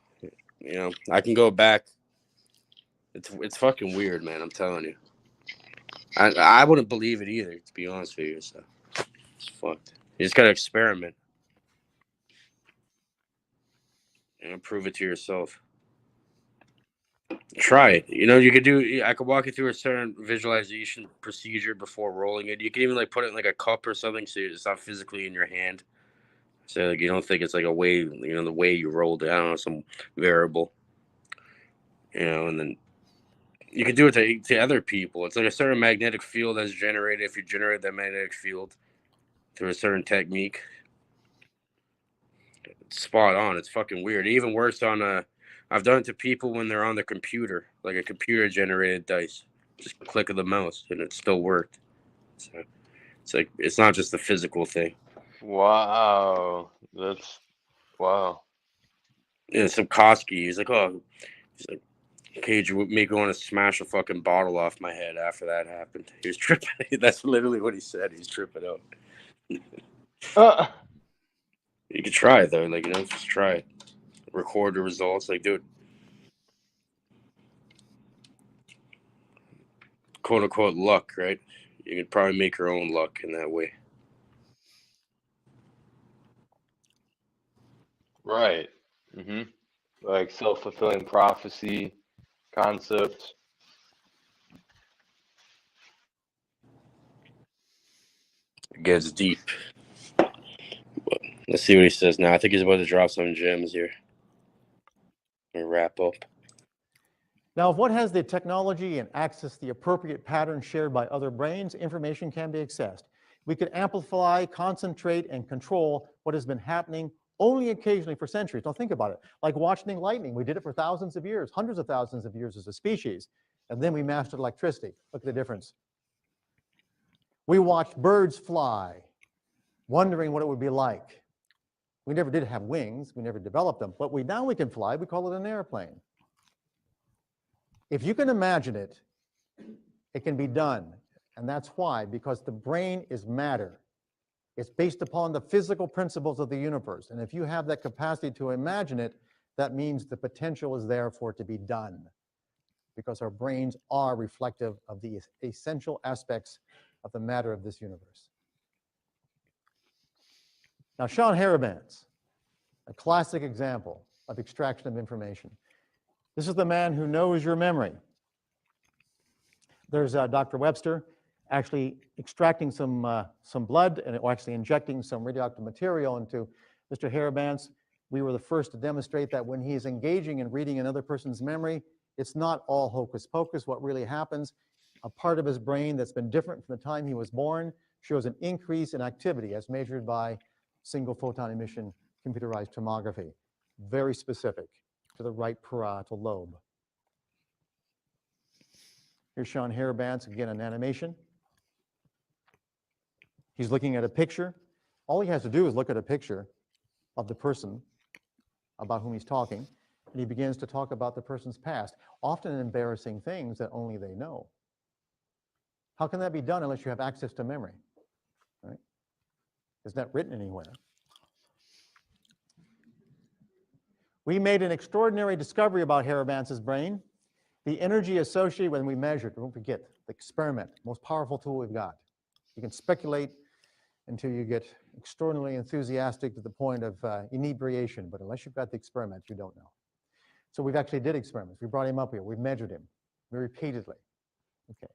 I can go back. It's fucking weird, man. I'm telling you. I wouldn't believe it either, to be honest with you. So it's fucked. You just gotta experiment. Prove it to yourself. Try it. You could do. I could walk you through a certain visualization procedure before rolling it. You can even like put it in like a cup or something, so it's not physically in your hand. So like you don't think it's like a way, the way you rolled it. I don't know, some variable. And then you can do it to other people. It's like a certain magnetic field that's generated if you generate that magnetic field through a certain technique. spot on. It's fucking weird. Even worse on I've done it to people when they're on the computer, like a computer generated dice. Just click of the mouse and it still worked. So it's like it's not just the physical thing. Wow. That's wow. Yeah, Sapkowski, he's like, Cage, me going to smash a fucking bottle off my head after that happened. He was tripping. That's literally what he said. He's tripping out. You could try it though, like, you know, just try it. Record the results, like, dude. Quote unquote luck, right? You could probably make your own luck in that way. Right. Like self-fulfilling prophecy concepts. It gets deep. But let's see what he says now. I think he's about to drop some gems here. Or wrap up. Now, if one has the technology and access the appropriate patterns shared by other brains, information can be accessed. We can amplify, concentrate, and control what has been happening only occasionally for centuries. Now think about it, like watching lightning. We did it for thousands of years, hundreds of thousands of years as a species, and then we mastered electricity. Look at the difference. We watched birds fly, wondering what it would be like. We never did have wings, we never developed them, but now we can fly, we call it an airplane. If you can imagine it, it can be done. And that's why, because the brain is matter. It's based upon the physical principles of the universe. And if you have that capacity to imagine it, that means the potential is there for it to be done. Because our brains are reflective of the essential aspects of the matter of this universe. Now, Sean Harabanz, a classic example of extraction of information. This is the man who knows your memory. There's Dr. Webster actually extracting some blood and actually injecting some radioactive material into Mr. Harabanz. We were the first to demonstrate that when he is engaging in reading another person's memory, it's not all hocus pocus. What really happens, a part of his brain that's been different from the time he was born shows an increase in activity as measured by single photon emission computerized tomography. Very specific to the right parietal lobe. Here's Sean Harabanz, again, an animation. He's looking at a picture. All he has to do is look at a picture of the person about whom he's talking, and he begins to talk about the person's past, often embarrassing things that only they know. How can that be done unless you have access to memory? Right? It's not written anywhere. We made an extraordinary discovery about Harabanz's brain. The energy associated when we measured, don't forget, the experiment, most powerful tool we've got. You can speculate until you get extraordinarily enthusiastic to the point of inebriation, but unless you've got the experiment, you don't know. So we've actually did experiments. We brought him up here. We've measured him repeatedly. Okay.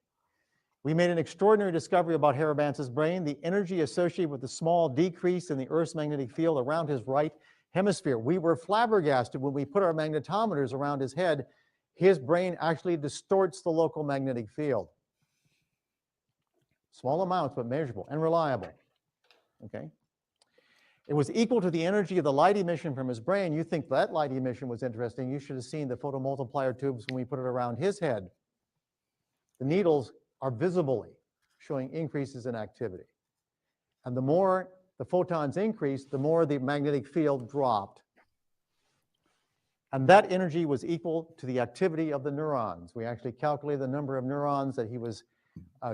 We made an extraordinary discovery about Harabanz's brain. The energy associated with the small decrease in the Earth's magnetic field around his right hemisphere. We were flabbergasted when we put our magnetometers around his head. His brain actually distorts the local magnetic field. Small amounts, but measurable and reliable. Okay. It was equal to the energy of the light emission from his brain. You think that light emission was interesting. You should have seen the photomultiplier tubes when we put it around his head. The needles are visibly showing increases in activity. And the more the photons increased, the more the magnetic field dropped. And that energy was equal to the activity of the neurons. We actually calculated the number of neurons that he was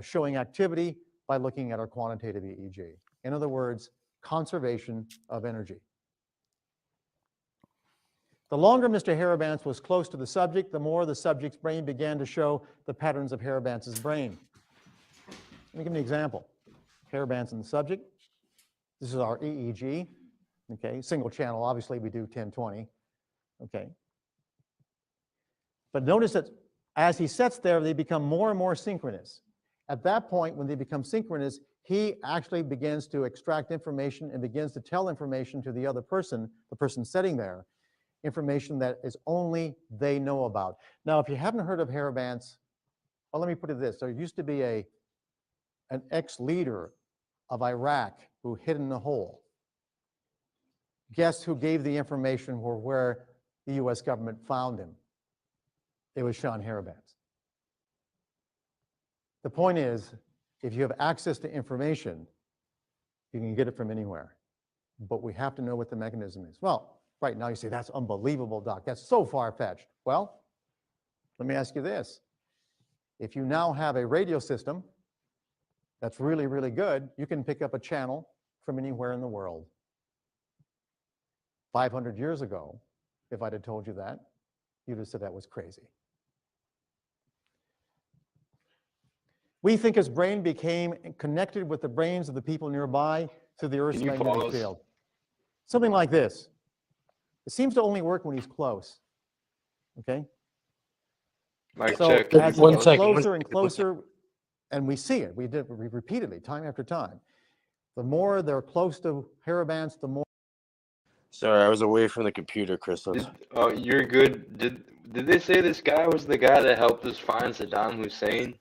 showing activity by looking at our quantitative EEG. In other words, conservation of energy. The longer Mr. Harabanz was close to the subject, the more the subject's brain began to show the patterns of Harabanz's brain. Let me give you an example. Harabanz and the subject. This is our EEG. Okay, single channel. Obviously, we do 1020. Okay. But notice that as he sits there, they become more and more synchronous. At that point, when they become synchronous, he actually begins to extract information and begins to tell information to the other person, the person sitting there, information that is only they know about. Now, if you haven't heard of Harabanz, well, let me put it this. There used to be an ex-leader of Iraq who hid in a hole. Guess who gave the information for where the U.S. government found him? It was Sean Harabanz. The point is, if you have access to information, you can get it from anywhere. But we have to know what the mechanism is. Well, right now you say, that's unbelievable, Doc. That's so far-fetched. Well, let me ask you this. If you now have a radio system that's really, really good, you can pick up a channel from anywhere in the world. 500 years ago, if I'd have told you that, you'd have said that was crazy. We think his brain became connected with the brains of the people nearby through the Earth's magnetic field. Something like this. It seems to only work when he's close. Okay? So as he gets closer and closer, and we see it, we did repeatedly, time after time. The more they're close to Harabanz, the more. Sorry, I was away from the computer, Crystal. Oh, you're good. Did they say this guy was the guy that helped us find Saddam Hussein?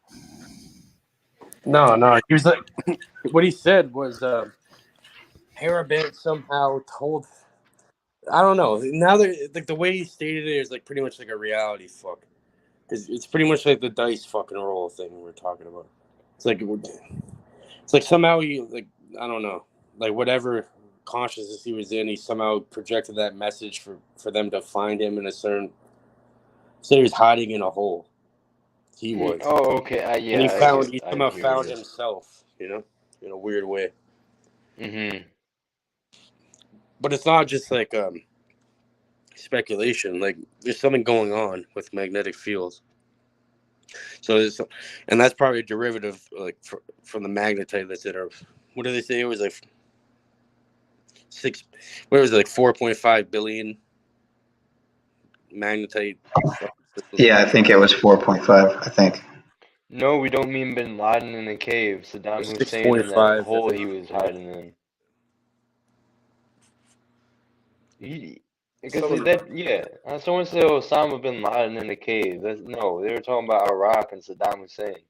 No. He was like, what he said was Harabanz somehow told. I don't know. Now like the way he stated it is like pretty much like a reality fuck. It's pretty much like the dice fucking roll thing we're talking about. It's like somehow he like I don't know, like whatever consciousness he was in, he somehow projected that message for them to find him in a certain. So he was hiding in a hole. He was. Oh, okay. Yeah. And he somehow found himself, in a weird way. Mm-hmm. But it's not just like speculation. Like there's something going on with magnetic fields. So and that's probably a derivative like from the magnetite that's in our. What do they say? It was like 4.5 billion magnetite. Yeah, I think it was 4.5. I think. No, we don't mean Bin Laden in the cave. Saddam Hussein in that 6.5, hole he was hiding in. Someone said Osama bin Laden in the cave. No, they were talking about Iraq and Saddam Hussein.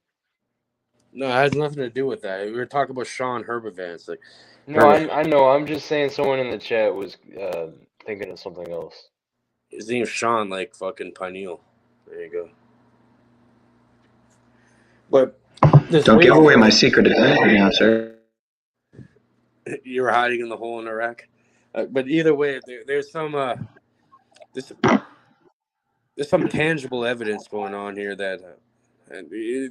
No, it has nothing to do with that. We were talking about Sean Harabanz. I know. I'm just saying someone in the chat was thinking of something else. His name's Sean, like fucking PiNEAL. There you go. But don't give away my secret identity now, sir. You were hiding in the hole in Iraq. But either way, there's some tangible evidence going on here that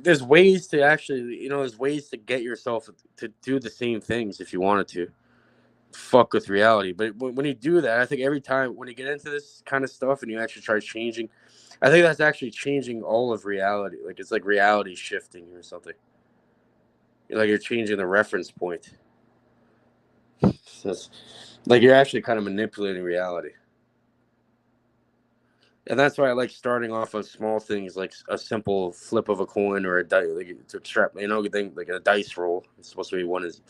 there's ways to actually, there's ways to get yourself to do the same things if you wanted to. Fuck with reality. But when you do that, I think every time when you get into this kind of stuff and you actually try changing, I think that's actually changing all of reality. Like it's like reality shifting or something. Like you're changing the reference point. So it's like you're actually kind of manipulating reality. And that's why I like starting off on small things like a simple flip of a coin or a dice, like to extrapolate, like a dice roll. It's supposed to be one is,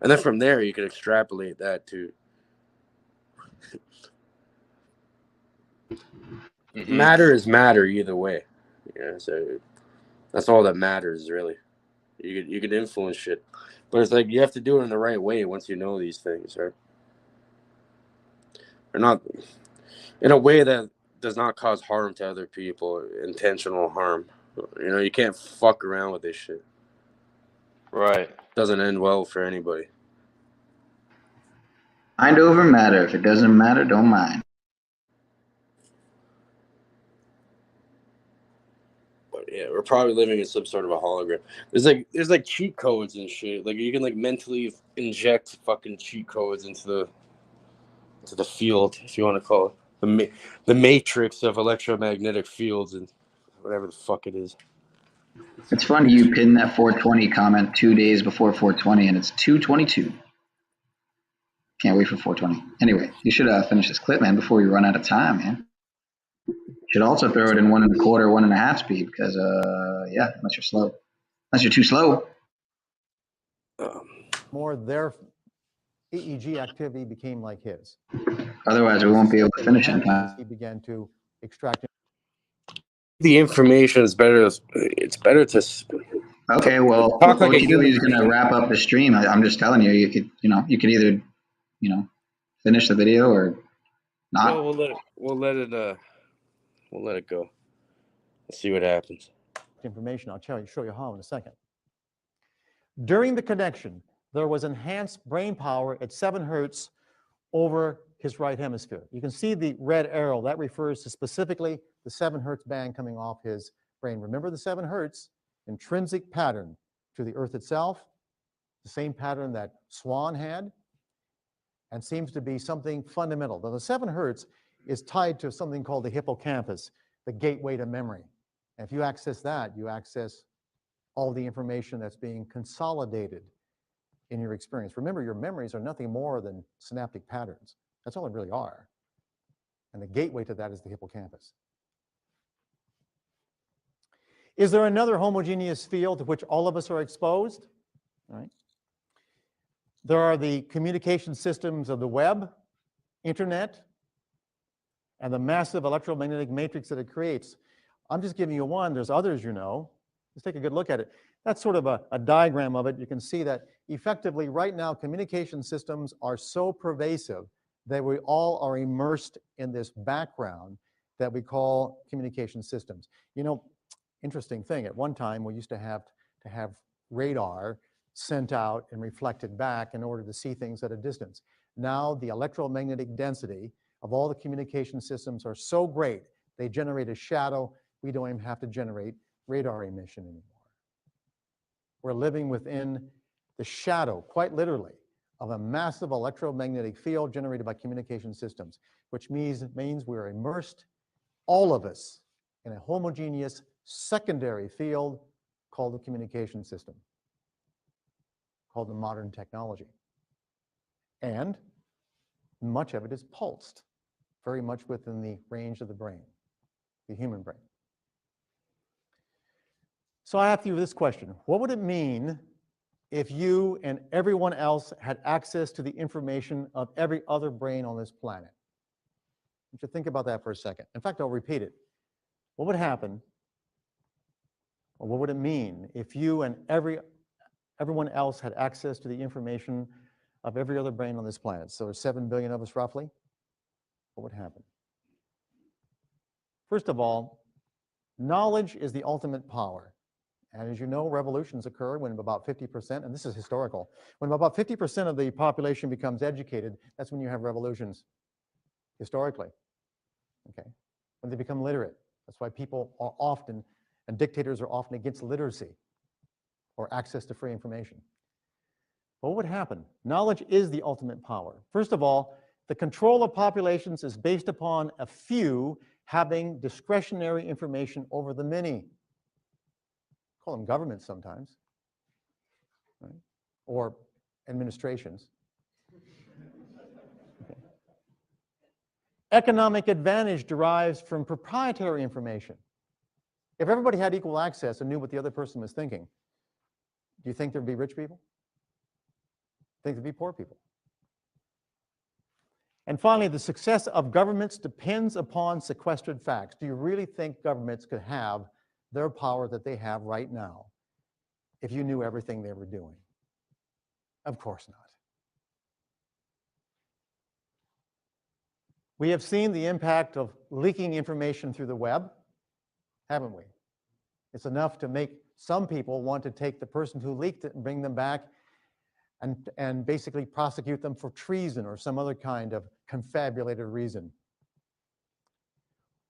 and then from there you can extrapolate that to matter is matter either way. So that's all that matters really. You can influence shit, but it's like you have to do it in the right way once you know these things, right? Or not in a way that does not cause harm to other people, intentional harm. You can't fuck around with this shit. Right. Doesn't end well for anybody. Mind over matter. If it doesn't matter, don't mind. But yeah, we're probably living in some sort of a hologram. There's like cheat codes and shit. Like you can like mentally inject fucking cheat codes into the field, if you want to call it. The matrix of electromagnetic fields and whatever the fuck it is. It's funny you pinned that 420 comment 2 days before 420, and it's 2:22. Can't wait for 420. Anyway, you should finish this clip, man, before we run out of time, man. You should also throw it in 1.25, 1.5 speed because, unless you're slow. Unless you're too slow. More their EEG activity became like his. Otherwise, we won't be able to finish in time. He began to extract the information is better. It's better to. Okay, well, talk like what you do is going to wrap up the stream. I'm just telling you, you could either, finish the video or not? No, we'll let it go. Let's see what happens. Information, I'll show you how in a second. During the connection, there was enhanced brain power at 7 hertz over his right hemisphere. You can see the red arrow. That refers to specifically the 7 hertz band coming off his brain. Remember the 7 hertz, intrinsic pattern to the Earth itself, the same pattern that Swan had, and seems to be something fundamental. Now, the 7 hertz is tied to something called the hippocampus, the gateway to memory. And if you access that, you access all the information that's being consolidated in your experience. Remember, your memories are nothing more than synaptic patterns. That's all they really are. And the gateway to that is the hippocampus. Is there another homogeneous field to which all of us are exposed? All right. There are the communication systems of the web, internet, and the massive electromagnetic matrix that it creates. I'm just giving you one. There's others, you know. Let's take a good look at it. That's sort of a diagram of it. You can see that effectively right now communication systems are so pervasive that we all are immersed in this background that we call communication systems. You know, interesting thing, at one time we used to have radar sent out and reflected back in order to see things at a distance. Now the electromagnetic density of all the communication systems are so great, they generate a shadow. We don't even have to generate radar emission anymore. We're living within the shadow, quite literally, of a massive electromagnetic field generated by communication systems, which means we're immersed, all of us, in a homogeneous secondary field called the communication system, called the modern technology. And much of it is pulsed, very much within the range of the brain, the human brain. So I ask you this question: what would it mean if you and everyone else had access to the information of every other brain on this planet? You should think about that for a second. In fact, I'll repeat it. What would happen, or what would it mean if you and everyone else had access to the information of every other brain on this planet? So there's 7 billion of us roughly. What would happen? First of all, knowledge is the ultimate power. And as you know, revolutions occur when about 50%, and this is historical, when about 50% of the population becomes educated, that's when you have revolutions, historically, okay? When they become literate. That's why people are often, and dictators are often against literacy or access to free information. But what would happen? Knowledge is the ultimate power. First of all, the control of populations is based upon a few having discretionary information over the many. Call them governments sometimes, right? Or administrations. Okay. Economic advantage derives from proprietary information. If everybody had equal access and knew what the other person was thinking, do you think there'd be rich people? Think there'd be poor people? And finally, the success of governments depends upon sequestered facts. Do you really think governments could have their power that they have right now if you knew everything they were doing? Of course not. We have seen the impact of leaking information through the web, haven't we? It's enough to make some people want to take the person who leaked it and bring them back and basically prosecute them for treason or some other kind of confabulated reason.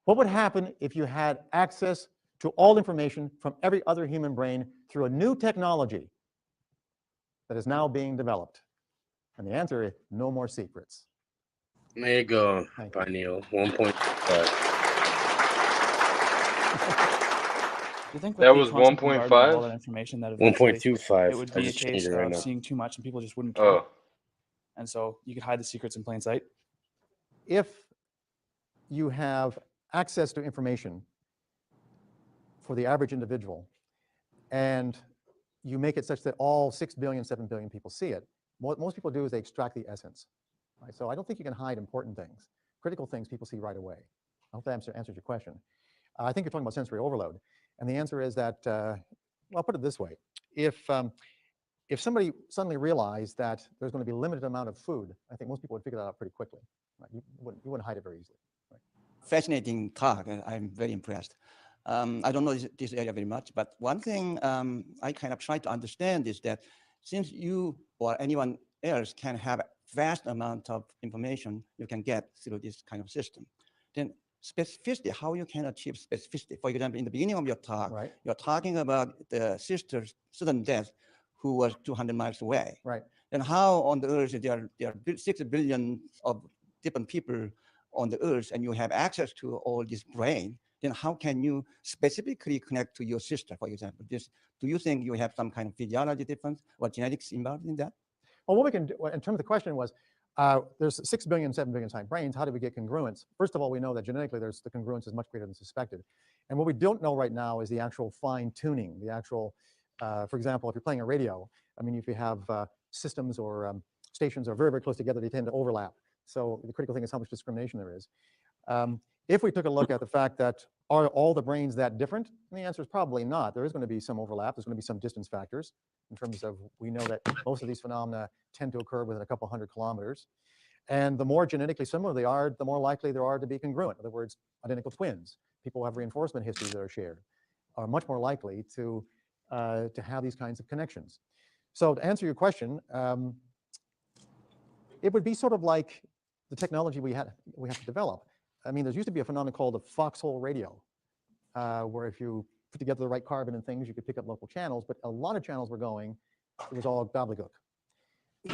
What would happen if you had access to all information from every other human brain through a new technology that is now being developed? And the answer is no more secrets. There you go, PiNEAL, 1.5. Do you think that with was the constant bombardment of all 1.5? that information that eventually 1.25. it would I be a just changed case it right of now. seeing too much and people just wouldn't care? Oh, And so you could hide the secrets in plain sight? If you have access to information for the average individual and you make it such that all 6 billion, 7 billion people see it, what most people do is they extract the essence. Right? So I don't think you can hide important things. Critical things people see right away. I hope that answers your question. I think you're talking about sensory overload. And the answer is that, well, I'll put it this way. If if somebody suddenly realized that there's going to be a limited amount of food, I think most people would figure that out pretty quickly. Right? You wouldn't hide it very easily. Right? Fascinating talk. I'm very impressed. I don't know this area very much, but one thing I kind of try to understand is that since you or anyone else can have a vast amount of information you can get through this kind of system, then specificity, how you can achieve specificity. For example, in the beginning of your talk, Right. you're talking about the sister's sudden death who was 200 miles away. Right. Then how on the earth there are 6 billion of different people on the earth and you have access to all this brain, then how can you specifically connect to your sister, for example? Do you think you have some kind of physiology difference or genetics involved in that? Well, what we can do, in terms of the question was, there's 6 billion, 7 billion type brains. How do we get congruence? First of all, we know that genetically the congruence is much greater than suspected. And what we don't know right now is the actual fine tuning, the actual, for example, if you're playing a radio, I mean, if you have systems or stations are very, very close together, they tend to overlap. So the critical thing is how much discrimination there is. If we took a look at the fact that are all the brains that different, and the answer is probably not. There is going to be some overlap. There's going to be some distance factors in terms of we know that most of these phenomena tend to occur within a couple hundred kilometers. And the more genetically similar they are, the more likely there are to be congruent. In other words, identical twins, people who have reinforcement histories that are shared, are much more likely to have these kinds of connections. So to answer your question, it would be sort of like the technology we have to develop. I mean, there used to be a phenomenon called the foxhole radio, where if you put together the right carbon and things, you could pick up local channels, but a lot of channels were going, it was all gobbledygook.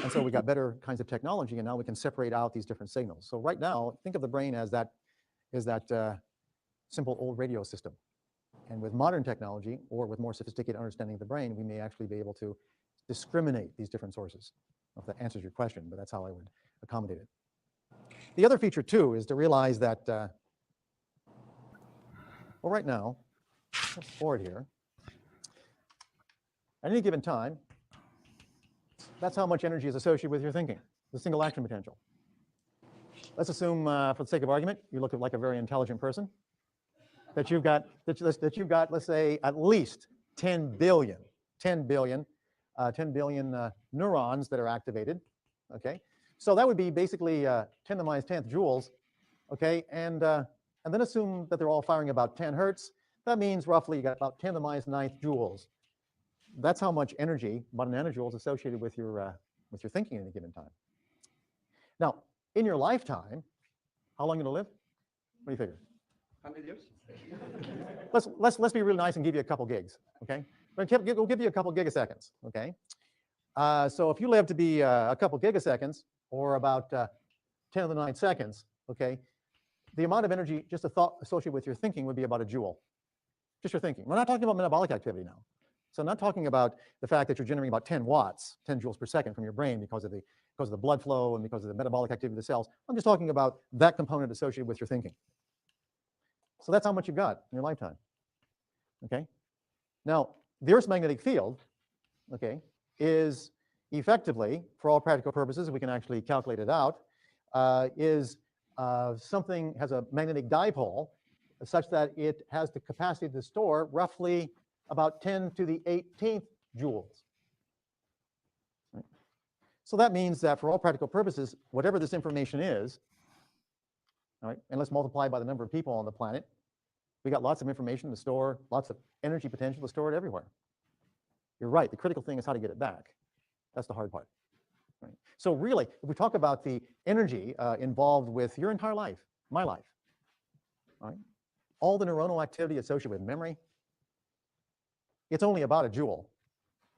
And so we got better kinds of technology, and now we can separate out these different signals. So right now, think of the brain as that simple old radio system. And with modern technology, or with more sophisticated understanding of the brain, we may actually be able to discriminate these different sources. I don't know if that answers your question, but that's how I would accommodate it. The other feature, too, is to realize that, well, right now, let's forward here. At any given time, that's how much energy is associated with your thinking, the single action potential. Let's assume, for the sake of argument, you look like a very intelligent person, that you've got, let's say, at least 10 billion neurons that are activated, okay? So that would be basically 10 to the minus 10th joules, okay? And then assume that they're all firing about 10 hertz. That means roughly you got about 10 to the minus 9th joules. That's how much energy, about a nanojoule, is associated with your thinking at any given time. Now, in your lifetime, how long are you going to live? What do you figure? 100 years? Let's be really nice and give you a couple gigs, okay? We'll give you a couple gigaseconds, okay? So if you live to be a couple gigaseconds, or about 10 to the 9 seconds, okay, the amount of energy, just a thought associated with your thinking would be about a joule. Just your thinking. We're not talking about metabolic activity now. So I'm not talking about the fact that you're generating about 10 watts, 10 joules per second from your brain because of the blood flow and because of the metabolic activity of the cells. I'm just talking about that component associated with your thinking. So that's how much you've got in your lifetime, okay? Now, the Earth's magnetic field, okay, is effectively, for all practical purposes, we can actually calculate it out, has a magnetic dipole such that it has the capacity to store roughly about 10 to the 18th joules. Right? So that means that for all practical purposes, whatever this information is, all right, and let's multiply by the number of people on the planet, we got lots of information to store, lots of energy potential to store it everywhere. You're right, the critical thing is how to get it back. That's the hard part. Right? So really, if we talk about the energy involved with your entire life, my life, all right, all the neuronal activity associated with memory, it's only about a joule,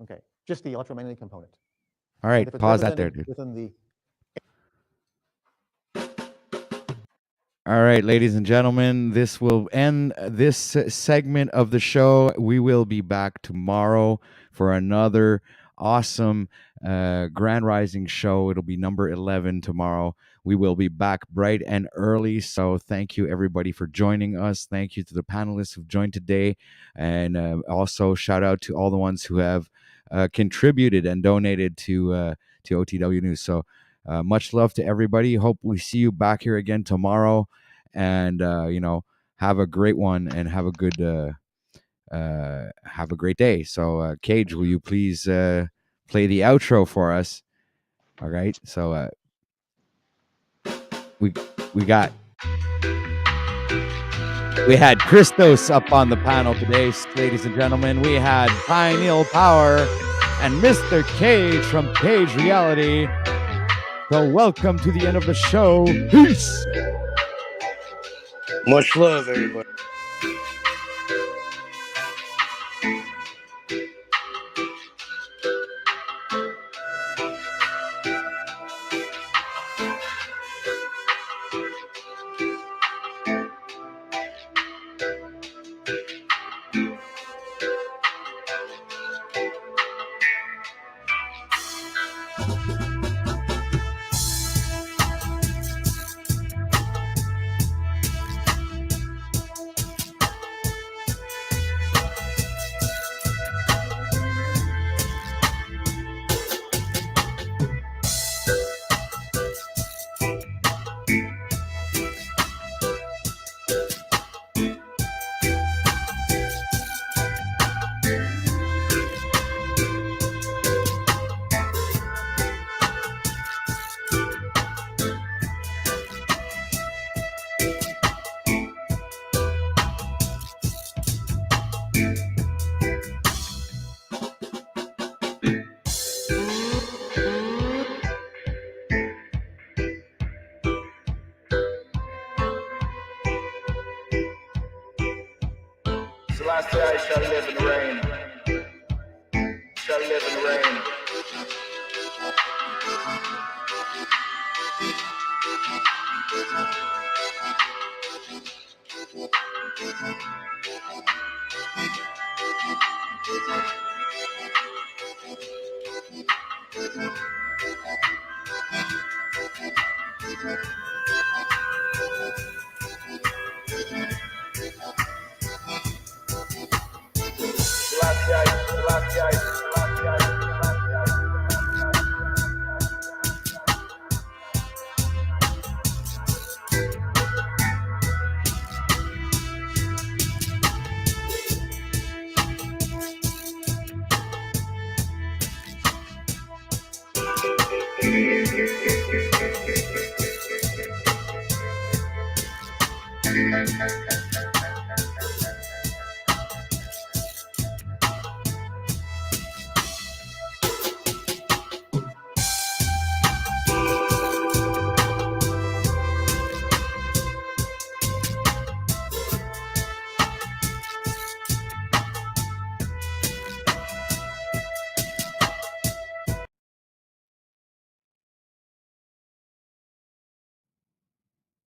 okay, just the electromagnetic component. All right, pause that there, dude. Within the All right, ladies and gentlemen, this will end this segment of the show. We will be back tomorrow for another awesome Grand Rising show. It'll be number 11 tomorrow. We will be back bright and early. So thank you, everybody, for joining us. Thank you to the panelists who've joined today. And also shout out to all the ones who have contributed and donated to OTW News. So much love to everybody. Hope we see you back here again tomorrow. And have a great one and have a good have a great day. So Cage, will you please play the outro for us. All right. So we had Christos up on the panel today, ladies and gentlemen. We had PiNEAL Power and Mr. Cage from Cage Reality. So welcome to the end of the show. Peace. Much love, everybody. Selassie, I shall live and reign. Shall live and reign. Selassie,